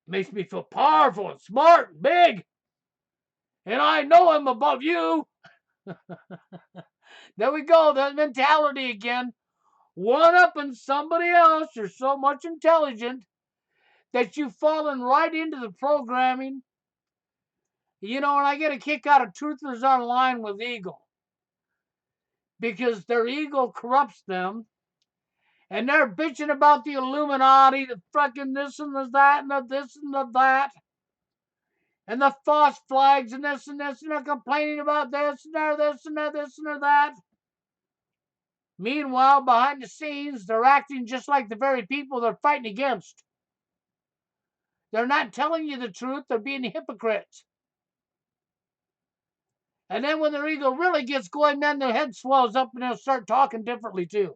It makes me feel powerful and smart and big. And I know I'm above you. There we go. That mentality again. One upping somebody else. You're so much intelligent that you've fallen right into the programming. You know, and I get a kick out of truthers online with ego. Because their ego corrupts them. And they're bitching about the Illuminati, the fucking this and the that and the this and the that. And the false flags and this and this. And they're complaining about this and they're this and they're this and they're that. Meanwhile, behind the scenes, they're acting just like the very people they're fighting against. They're not telling you the truth. They're being hypocrites. And then when their ego really gets going, then their head swells up and they'll start talking differently too.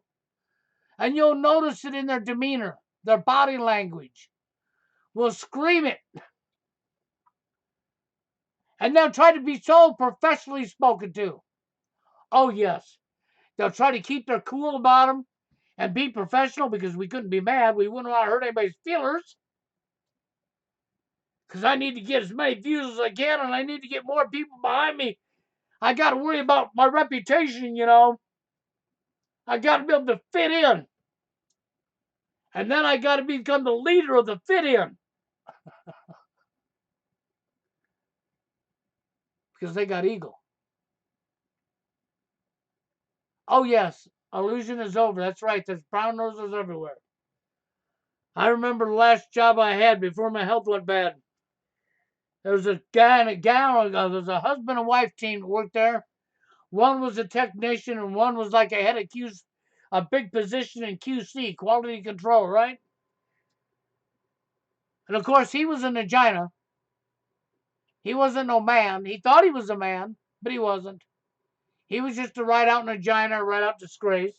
And you'll notice it in their demeanor, their body language. Will scream it. And they'll try to be so professionally spoken to. Oh, yes. They'll try to keep their cool about them and be professional because we couldn't be mad. We wouldn't want to hurt anybody's feelers. Because I need to get as many views as I can and I need to get more people behind me. I got to worry about my reputation, you know. I got to be able to fit in. And then I got to become the leader of the fit in. Because they got ego. Oh, yes. Illusion is over. That's right. There's brown noses everywhere. I remember the last job I had before my health went bad. There was a guy and a gal. There was a husband and wife team that worked there. One was a technician and one was like a head of a big position in QC, quality control, right? And of course, he was in Regina. He wasn't no man. He thought he was a man, but he wasn't. He was just a right out Regina, right out disgrace.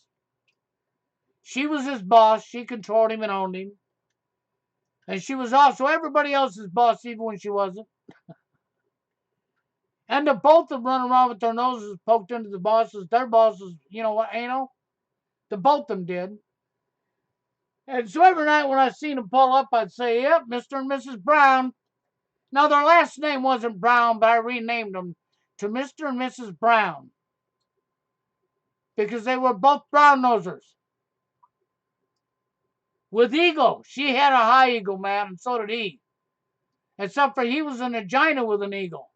She was his boss. She controlled him and owned him. And she was also everybody else's boss, even when she wasn't. And the both of them run around with their noses poked into their bosses, you know what, anal? The both of them did. And so every night when I seen them pull up, I'd say, yep, Mr. and Mrs. Brown. Now, their last name wasn't Brown, but I renamed them to Mr. and Mrs. Brown. Because they were both brown nosers. With ego. She had a high ego, man, and so did he. Except for he was in Regina with an ego.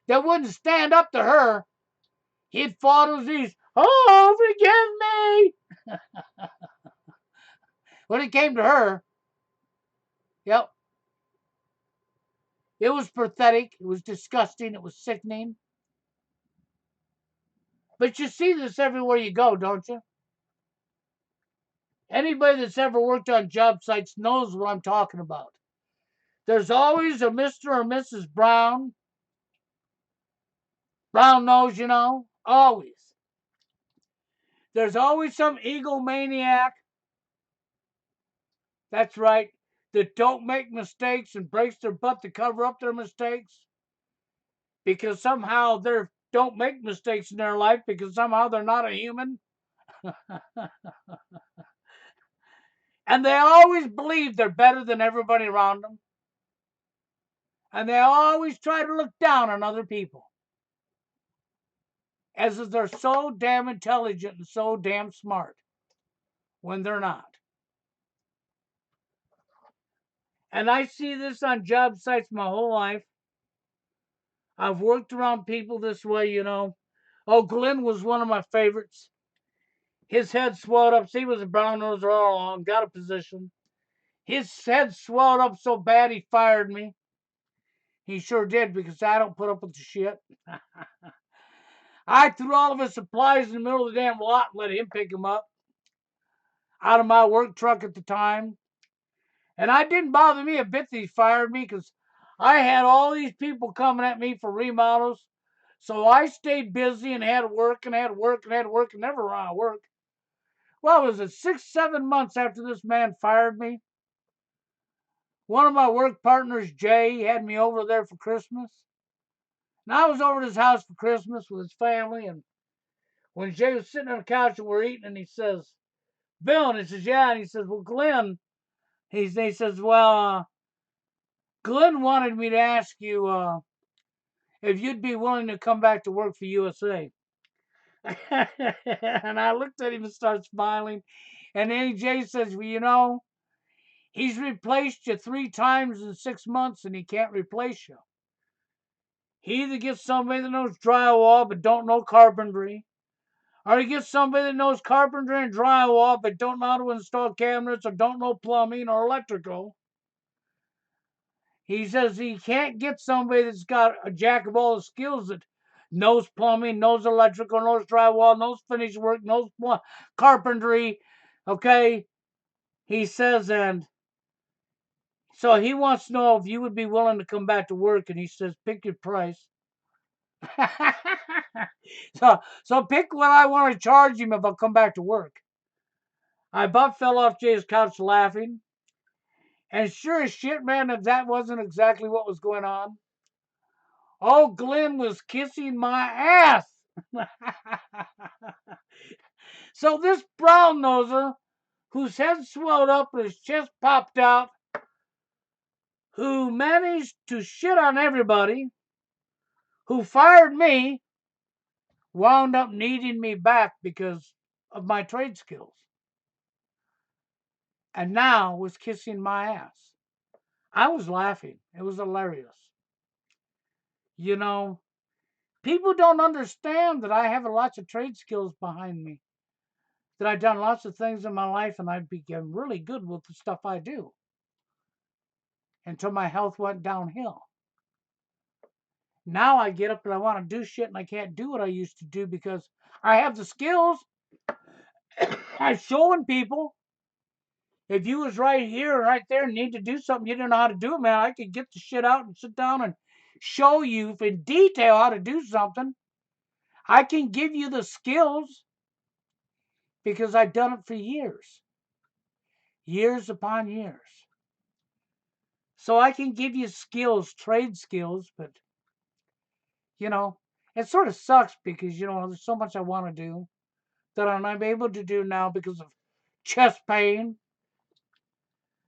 That wouldn't stand up to her. He'd fall to his knees. Oh, forgive me. When it came to her, yep. It was pathetic. It was disgusting. It was sickening. But you see this everywhere you go, don't you? Anybody that's ever worked on job sites knows what I'm talking about. There's always a Mr. or Mrs. Brown. Brown nose, you know. Always. There's always some egomaniac. That's right. That don't make mistakes and breaks their butt to cover up their mistakes. Because somehow they don't make mistakes in their life because somehow they're not a human. And they always believe they're better than everybody around them. And they always try to look down on other people. As if they're so damn intelligent and so damn smart when they're not. And I see this on job sites my whole life. I've worked around people this way, you know. Oh, Glenn was one of my favorites. His head swelled up. See, he was a brown noser all along, got a position. His head swelled up so bad he fired me. He sure did because I don't put up with the shit. I threw all of his supplies in the middle of the damn lot and let him pick them up out of my work truck at the time. And it didn't bother me a bit that he fired me because I had all these people coming at me for remodels. So I stayed busy and had work and had work and had work and never ran out of work. Well, was it 6, 7 months after this man fired me? One of my work partners, Jay, had me over there for Christmas. And I was over at his house for Christmas with his family. And when Jay was sitting on the couch and we're eating, and he says, Bill, and he says, yeah. And he says, well, Glenn, he says, well, Glenn wanted me to ask you if you'd be willing to come back to work for USA. And I looked at him and started smiling. And then Jay says, well, you know, he's replaced you 3 times in 6 months and he can't replace you. He either gets somebody that knows drywall but don't know carpentry, or he gets somebody that knows carpentry and drywall but don't know how to install cabinets or don't know plumbing or electrical. He says he can't get somebody that's got a jack of all the skills that knows plumbing, knows electrical, knows drywall, knows finish work, knows carpentry. Okay? He says, and so he wants to know if you would be willing to come back to work. And he says, pick your price. so pick what I want to charge him if I'll come back to work. I about fell off Jay's couch laughing. And sure as shit, man, if that wasn't exactly what was going on. Oh, Glenn was kissing my ass. So this brown noser, whose head swelled up and his chest popped out, who managed to shit on everybody, who fired me, wound up needing me back because of my trade skills. And now was kissing my ass. I was laughing. It was hilarious. You know, people don't understand that I have lots of trade skills behind me. That I've done lots of things in my life and I became really good with the stuff I do. Until my health went downhill. Now I get up and I want to do shit and I can't do what I used to do because I have the skills. I'm showing people. If you was right here or right there and need to do something, you didn't know how to do it, man, I could get the shit out and sit down and show you in detail how to do something. I can give you the skills because I've done it for years. Years upon years. So I can give you skills, trade skills, but, you know, it sort of sucks because, you know, there's so much I want to do that I'm able to do now because of chest pain.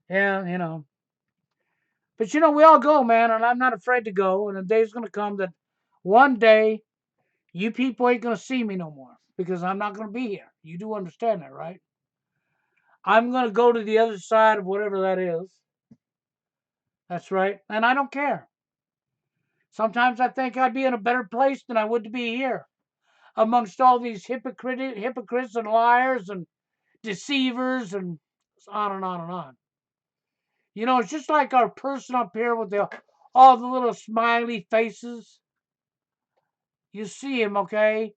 Yeah, you know. But, you know, we all go, man, and I'm not afraid to go. And a day's going to come that one day you people ain't going to see me no more because I'm not going to be here. You do understand that, right? I'm going to go to the other side of whatever that is. That's right. And I don't care. Sometimes I think I'd be in a better place than I would to be here amongst all these hypocrites and liars and deceivers and on and on and on. You know, it's just like our person up here with all the little smiley faces. You see him, okay?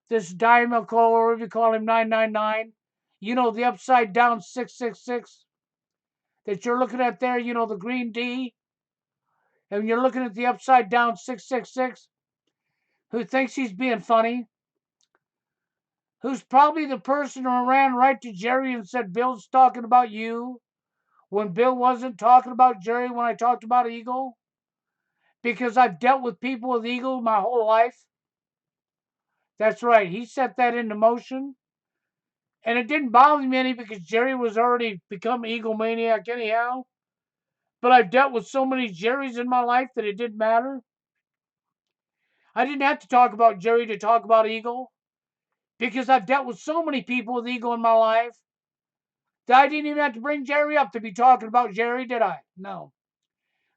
This Diamond or whatever you call him, 999. You know, the upside down 666 that you're looking at there, you know, the green D. And you're looking at the upside down 666, who thinks he's being funny, who's probably the person who ran right to Jerry and said, Bill's talking about you, when Bill wasn't talking about Jerry when I talked about Eagle, because I've dealt with people with Eagle my whole life. That's right, he set that into motion. And it didn't bother me any because Jerry was already become Eagle Maniac anyhow. But I've dealt with so many Jerrys in my life that it didn't matter. I didn't have to talk about Jerry to talk about Eagle because I've dealt with so many people with Eagle in my life that I didn't even have to bring Jerry up to be talking about Jerry, did I? No.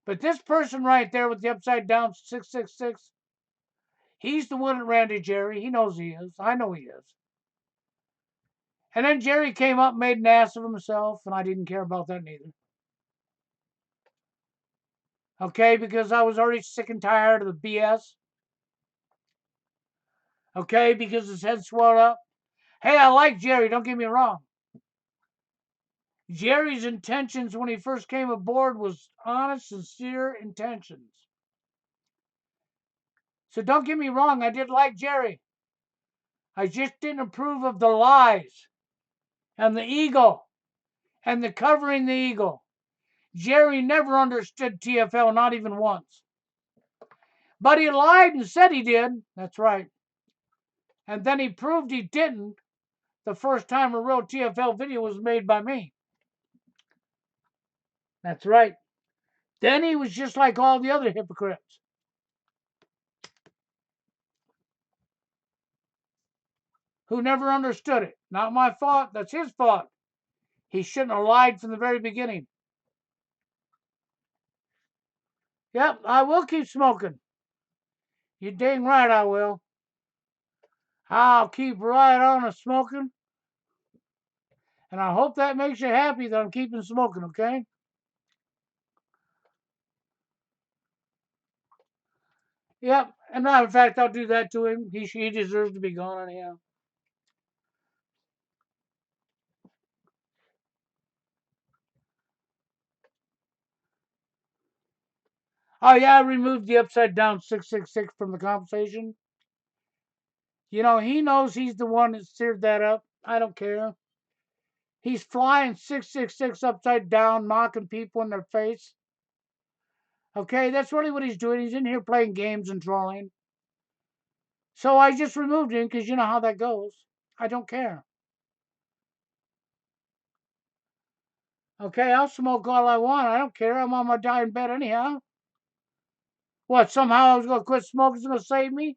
But this person right there with the upside down 666, he's the one that ran to Jerry. He knows he is. I know he is. And then Jerry came up and made an ass of himself, and I didn't care about that neither. Okay, because I was already sick and tired of the BS. Okay, because his head swelled up. Hey, I like Jerry, don't get me wrong. Jerry's intentions when he first came aboard was honest, sincere intentions. So don't get me wrong, I did like Jerry. I just didn't approve of the lies and the ego and the covering the ego. Jerry never understood TFL, not even once. But he lied and said he did. That's right. And then he proved he didn't the first time a real TFL video was made by me. That's right. Then he was just like all the other hypocrites. Who never understood it. Not my fault, that's his fault. He shouldn't have lied from the very beginning. Yep, I will keep smoking. You dang right I will. I'll keep right on a smoking. And I hope that makes you happy that I'm keeping smoking, okay? Yep, and matter of fact, I'll do that to him. He deserves to be gone anyhow. Oh yeah, I removed the upside down 666 from the conversation. You know, he knows he's the one that steered that up. I don't care. He's flying 666 upside down, mocking people in their face. Okay, that's really what he's doing. He's in here playing games and trolling. So I just removed him because you know how that goes. I don't care. Okay, I'll smoke all I want. I don't care. I'm on my dying bed anyhow. What, somehow I was going to quit smoking? It's going to save me?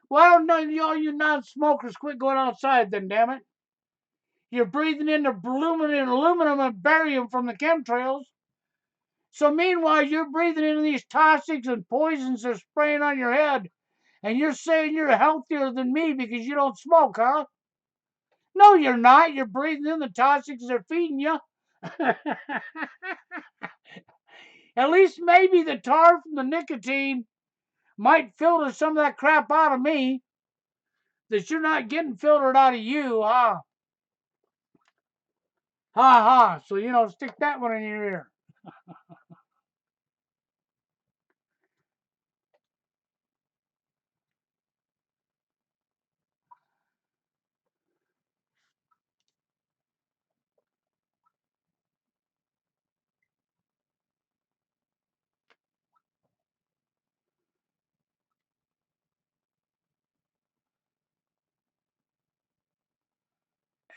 Well, I don't know. All you non-smokers quit going outside then, damn it. You're breathing in the aluminum and barium from the chemtrails. So meanwhile, you're breathing in these toxics and poisons they're spraying on your head. And you're saying you're healthier than me because you don't smoke, huh? No, you're not. You're breathing in the toxics they're feeding you. At least maybe the tar from the nicotine might filter some of that crap out of me that you're not getting filtered out of you, huh? Ha ha. So, stick that one in your ear.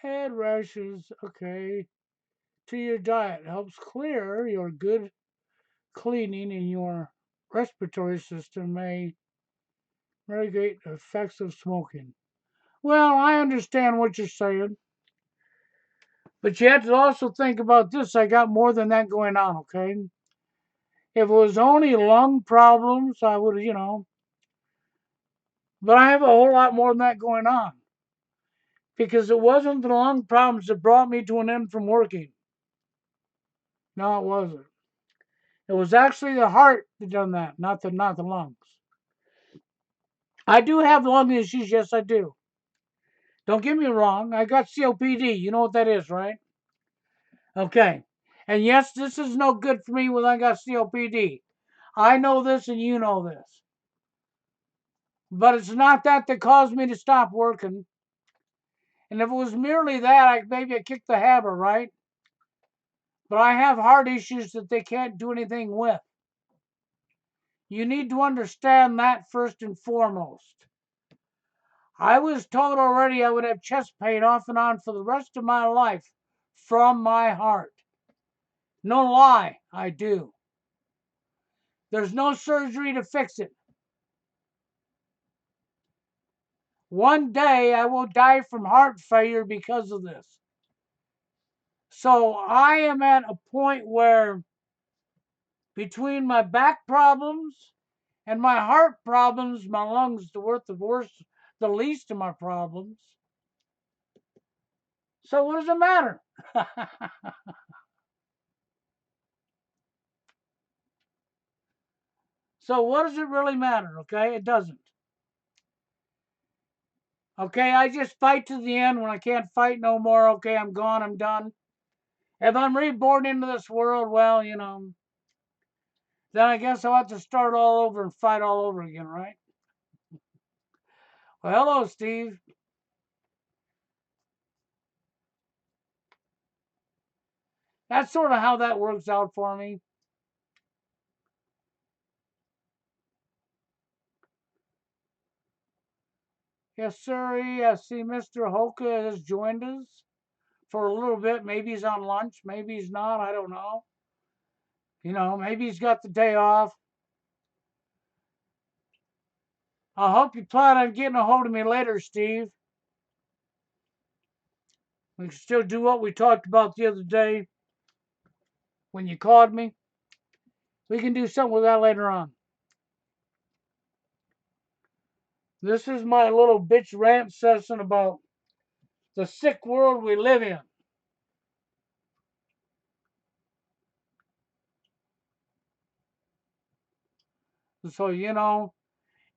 Add rashes, okay, to your diet. Helps clear your good cleaning in your respiratory system may mitigate the effects of smoking. Well, I understand what you're saying. But you have to also think about this. I got more than that going on, okay? If it was only lung problems, I would, but I have a whole lot more than that going on. Because it wasn't the lung problems that brought me to an end from working. No, it wasn't. It was actually the heart that done that, not the lungs. I do have lung issues, yes I do. Don't get me wrong, I got COPD. You know what that is, right? Okay. And yes, this is no good for me when I got COPD. I know this and you know this. But it's not that that caused me to stop working. And if it was merely that, maybe I kicked the habit, right? But I have heart issues that they can't do anything with. You need to understand that first and foremost. I was told already I would have chest pain off and on for the rest of my life from my heart. No lie, I do. There's no surgery to fix it. One day I will die from heart failure because of this. So I am at a point where between my back problems and my heart problems, my lungs are the least of my problems. So what does it matter? So what does it really matter? Okay, it doesn't. Okay, I just fight to the end. When I can't fight no more, okay, I'm gone, I'm done. If I'm reborn into this world, well, then I guess I'll have to start all over and fight all over again, right? Well, hello, Steve. That's sort of how that works out for me. Yes, sir. I see Mr. Hoka has joined us for a little bit. Maybe he's on lunch. Maybe he's not. I don't know. Maybe he's got the day off. I hope you plan on getting a hold of me later, Steve. We can still do what we talked about the other day when you called me. We can do something with that later on. This is my little bitch rant session about the sick world we live in. So,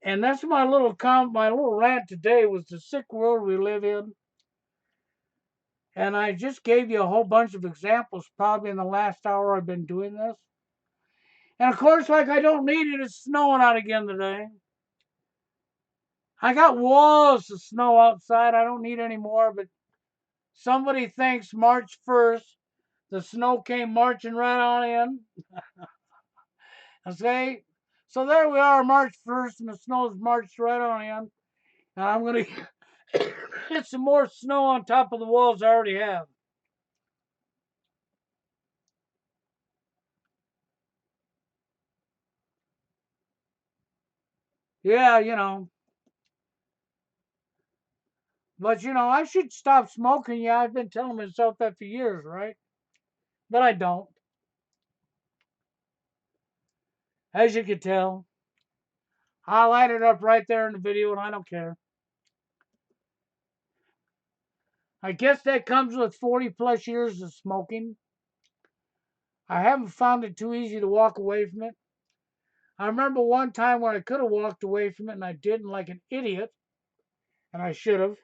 and that's my little rant today was the sick world we live in. And I just gave you a whole bunch of examples probably in the last hour I've been doing this. And of course, like I don't need it, it's snowing out again today. I got walls of snow outside. I don't need any more, but somebody thinks March 1st, the snow came marching right on in. Okay? So there we are, March 1st, and the snow's marched right on in. And I'm going to get some more snow on top of the walls I already have. Yeah, But I should stop smoking. Yeah, I've been telling myself that for years, right? But I don't. As you can tell, I light it up right there in the video and I don't care. I guess that comes with 40 plus years of smoking. I haven't found it too easy to walk away from it. I remember one time when I could have walked away from it and I didn't, like an idiot, and I should have.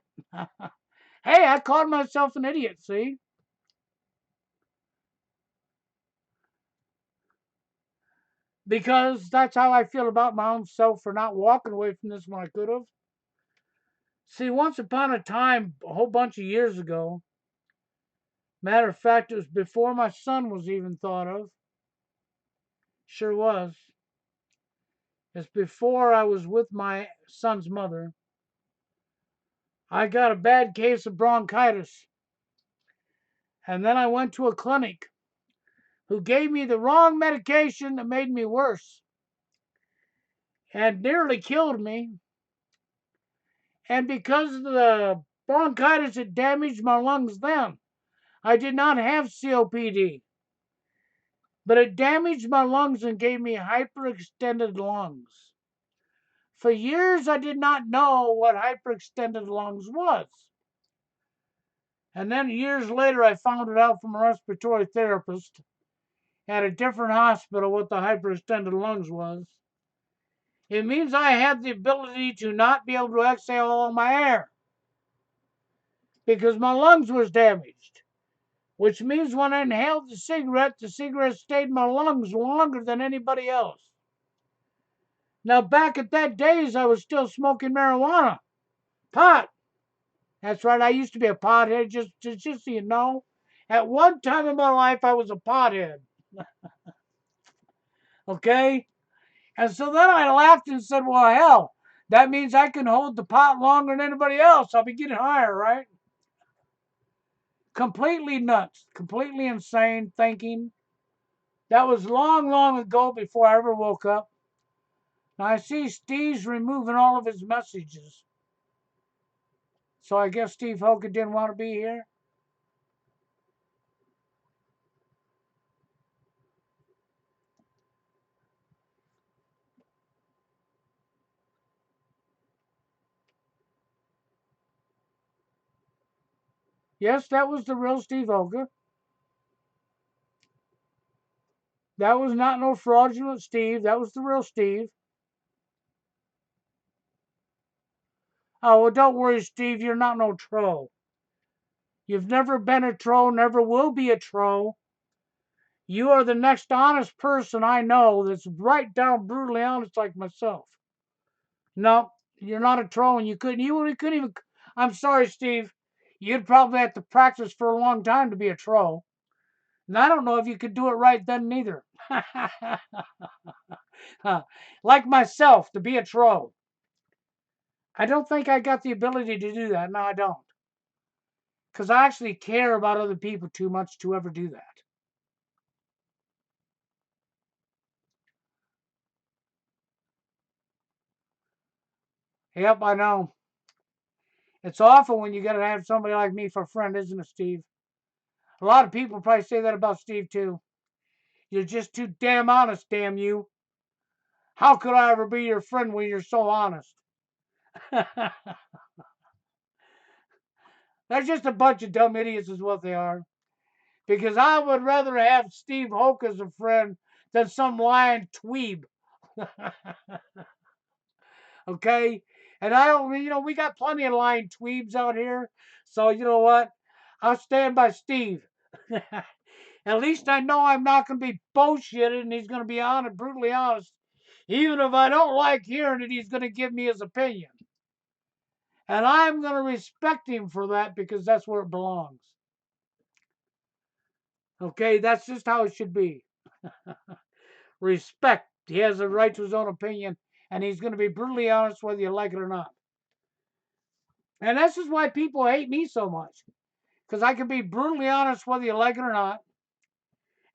Hey, I called myself an idiot, see? Because that's how I feel about my own self for not walking away from this when I could have. See, once upon a time, a whole bunch of years ago, matter of fact, it was before my son was even thought of. Sure was. It's before I was with my son's mother. I got a bad case of bronchitis. And then I went to a clinic who gave me the wrong medication that made me worse and nearly killed me. And because of the bronchitis, it damaged my lungs then. I did not have COPD, but it damaged my lungs and gave me hyperextended lungs. For years, I did not know what hyperextended lungs was. And then years later, I found it out from a respiratory therapist at a different hospital what the hyperextended lungs was. It means I had the ability to not be able to exhale all my air because my lungs was damaged, which means when I inhaled the cigarette stayed in my lungs longer than anybody else. Now, back at that days, I was still smoking marijuana, pot. That's right. I used to be a pothead. Just so you know, at one time in my life, I was a pothead. Okay, and so then I laughed and said, "Well, hell, that means I can hold the pot longer than anybody else. I'll be getting higher, right?" Completely nuts, completely insane thinking. That was long, long ago before I ever woke up. Now I see Steve's removing all of his messages. So I guess Steve Hoka didn't want to be here. Yes, that was the real Steve Hoka. That was not no fraudulent Steve. That was the real Steve. Oh, well, don't worry, Steve. You're not no troll. You've never been a troll, never will be a troll. You are the next honest person I know that's right down brutally honest like myself. No, you're not a troll, and you couldn't even. I'm sorry, Steve. You'd probably have to practice for a long time to be a troll. And I don't know if you could do it right then neither. Like myself, to be a troll. I don't think I got the ability to do that. No, I don't. Because I actually care about other people too much to ever do that. Yep, I know. It's awful when you got to have somebody like me for a friend, isn't it, Steve? A lot of people probably say that about Steve, too. You're just too damn honest, damn you. How could I ever be your friend when you're so honest? They're just a bunch of dumb idiots, is what they are. Because I would rather have Steve Hoke as a friend than some lying dweeb. Okay? And I don't, we got plenty of lying dweebs out here. So, you know what? I'll stand by Steve. At least I know I'm not going to be bullshitted and he's going to be honest, brutally honest. Even if I don't like hearing it, he's going to give me his opinion. And I'm going to respect him for that because that's where it belongs. Okay, that's just how it should be. Respect. He has a right to his own opinion, and he's going to be brutally honest whether you like it or not. And this is why people hate me so much, because I can be brutally honest whether you like it or not,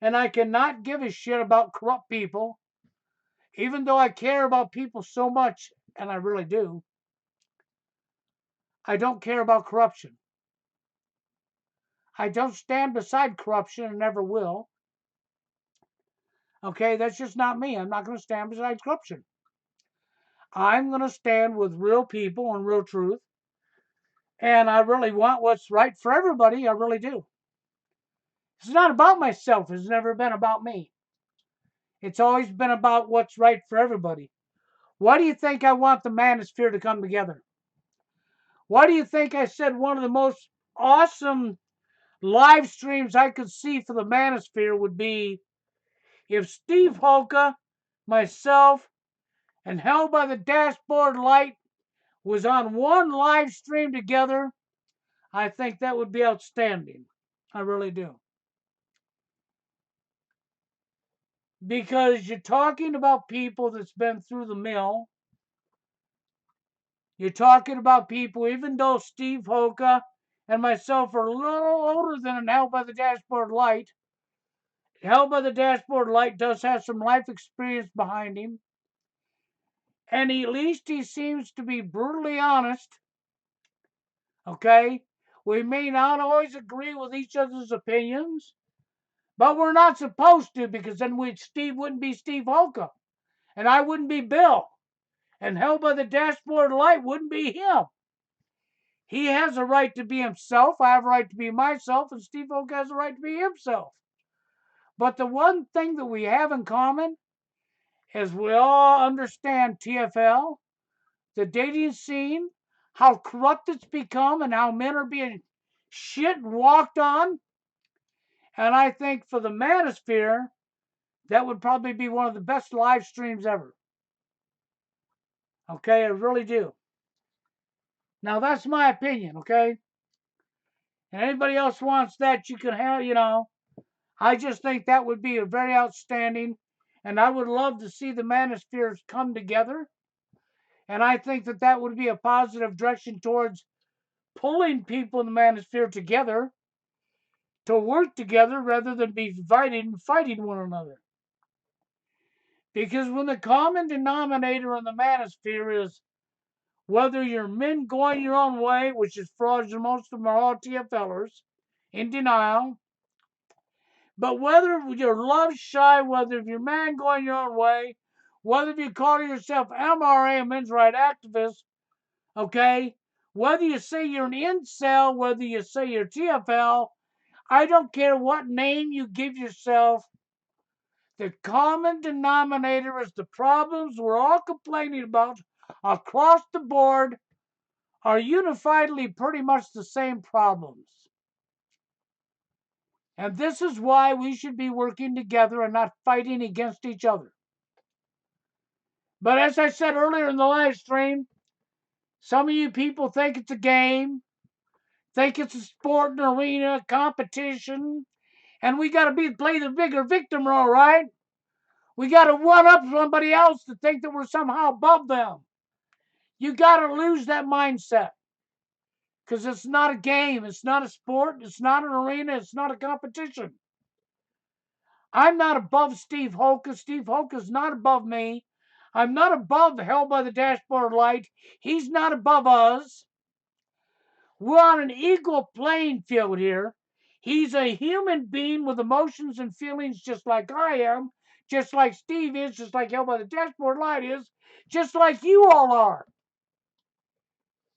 and I cannot give a shit about corrupt people, even though I care about people so much, and I really do. I don't care about corruption. I don't stand beside corruption and never will. Okay, that's just not me. I'm not going to stand beside corruption. I'm going to stand with real people and real truth. And I really want what's right for everybody. I really do. It's not about myself. It's never been about me. It's always been about what's right for everybody. Why do you think I want the manosphere to come together? Why do you think I said one of the most awesome live streams I could see for the manosphere would be if Steve Hoka, myself, and Hell by the Dashboard Light was on one live stream together? I think that would be outstanding. I really do. Because you're talking about people that's been through the mill. You're talking about people, even though Steve Hoka and myself are a little older than Hell by the Dashboard Light. Hell by the Dashboard Light does have some life experience behind him. And at least he seems to be brutally honest. Okay? We may not always agree with each other's opinions, but we're not supposed to because then Steve wouldn't be Steve Hoka. And I wouldn't be Bill. And Hell by the Dashboard Light wouldn't be him. He has a right to be himself. I have a right to be myself, and Steve Oak has a right to be himself. But the one thing that we have in common is we all understand TFL, the dating scene, how corrupt it's become, and how men are being shit and walked on. And I think for the manosphere, that would probably be one of the best live streams ever. Okay, I really do. Now that's my opinion, okay? And anybody else wants that, you can have, I just think that would be a very outstanding, and I would love to see the manospheres come together. And I think that that would be a positive direction towards pulling people in the manosphere together to work together rather than be divided and fighting one another. Because when the common denominator in the manosphere is whether you're men going your own way, which is fraudulent, most of them are all TFLers in denial, but whether you're love shy, whether you're man going your own way, whether you call yourself MRA, a men's right activist, okay, whether you say you're an incel, whether you say you're TFL, I don't care what name you give yourself. The common denominator is the problems we're all complaining about across the board are unifiedly pretty much the same problems. And this is why we should be working together and not fighting against each other. But as I said earlier in the live stream, some of you people think it's a game, think it's a sport, an arena, competition, and we got to play the bigger victim role, right? We got to one up somebody else to think that we're somehow above them. You got to lose that mindset because it's not a game, it's not a sport, it's not an arena, it's not a competition. I'm not above Steve Hoka. Steve Hoka's not above me. I'm not above Hell by the Dashboard Light. He's not above us. We're on an equal playing field here. He's a human being with emotions and feelings just like I am, just like Steve is, just like Hell by the Dashboard Light is, just like you all are.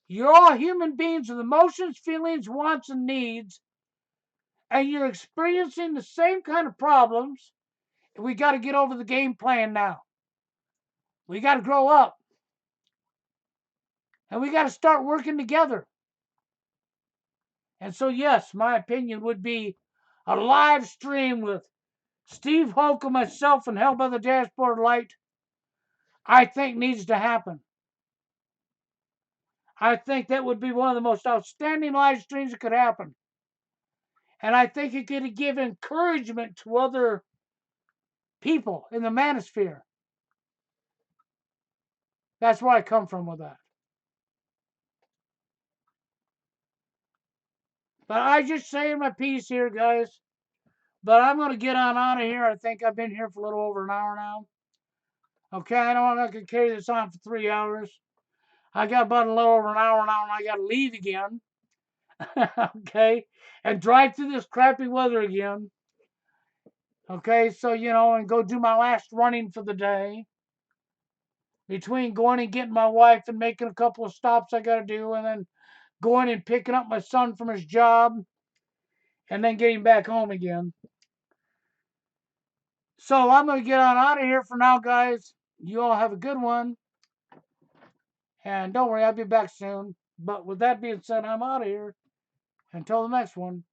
You're all human beings with emotions, feelings, wants, and needs, and you're experiencing the same kind of problems. We got to get over the game plan now. We got to grow up. And we got to start working together. And so, yes, my opinion would be a live stream with Steve Hoka, myself, and Hell by the Dashboard Light, I think needs to happen. I think that would be one of the most outstanding live streams that could happen. And I think it could give encouragement to other people in the manosphere. That's where I come from with that. But I just saying my piece here, guys. But I'm going to get on out of here. I think I've been here for a little over an hour now. Okay, I know I'm not going to carry this on for 3 hours. I got about a little over an hour now, and I got to leave again. Okay, and drive through this crappy weather again. Okay, so, and go do my last running for the day. Between going and getting my wife and making a couple of stops I got to do, and then going and picking up my son from his job, and then getting back home again. So I'm going to get on out of here for now, guys. You all have a good one. And don't worry, I'll be back soon. But with that being said, I'm out of here. Until the next one.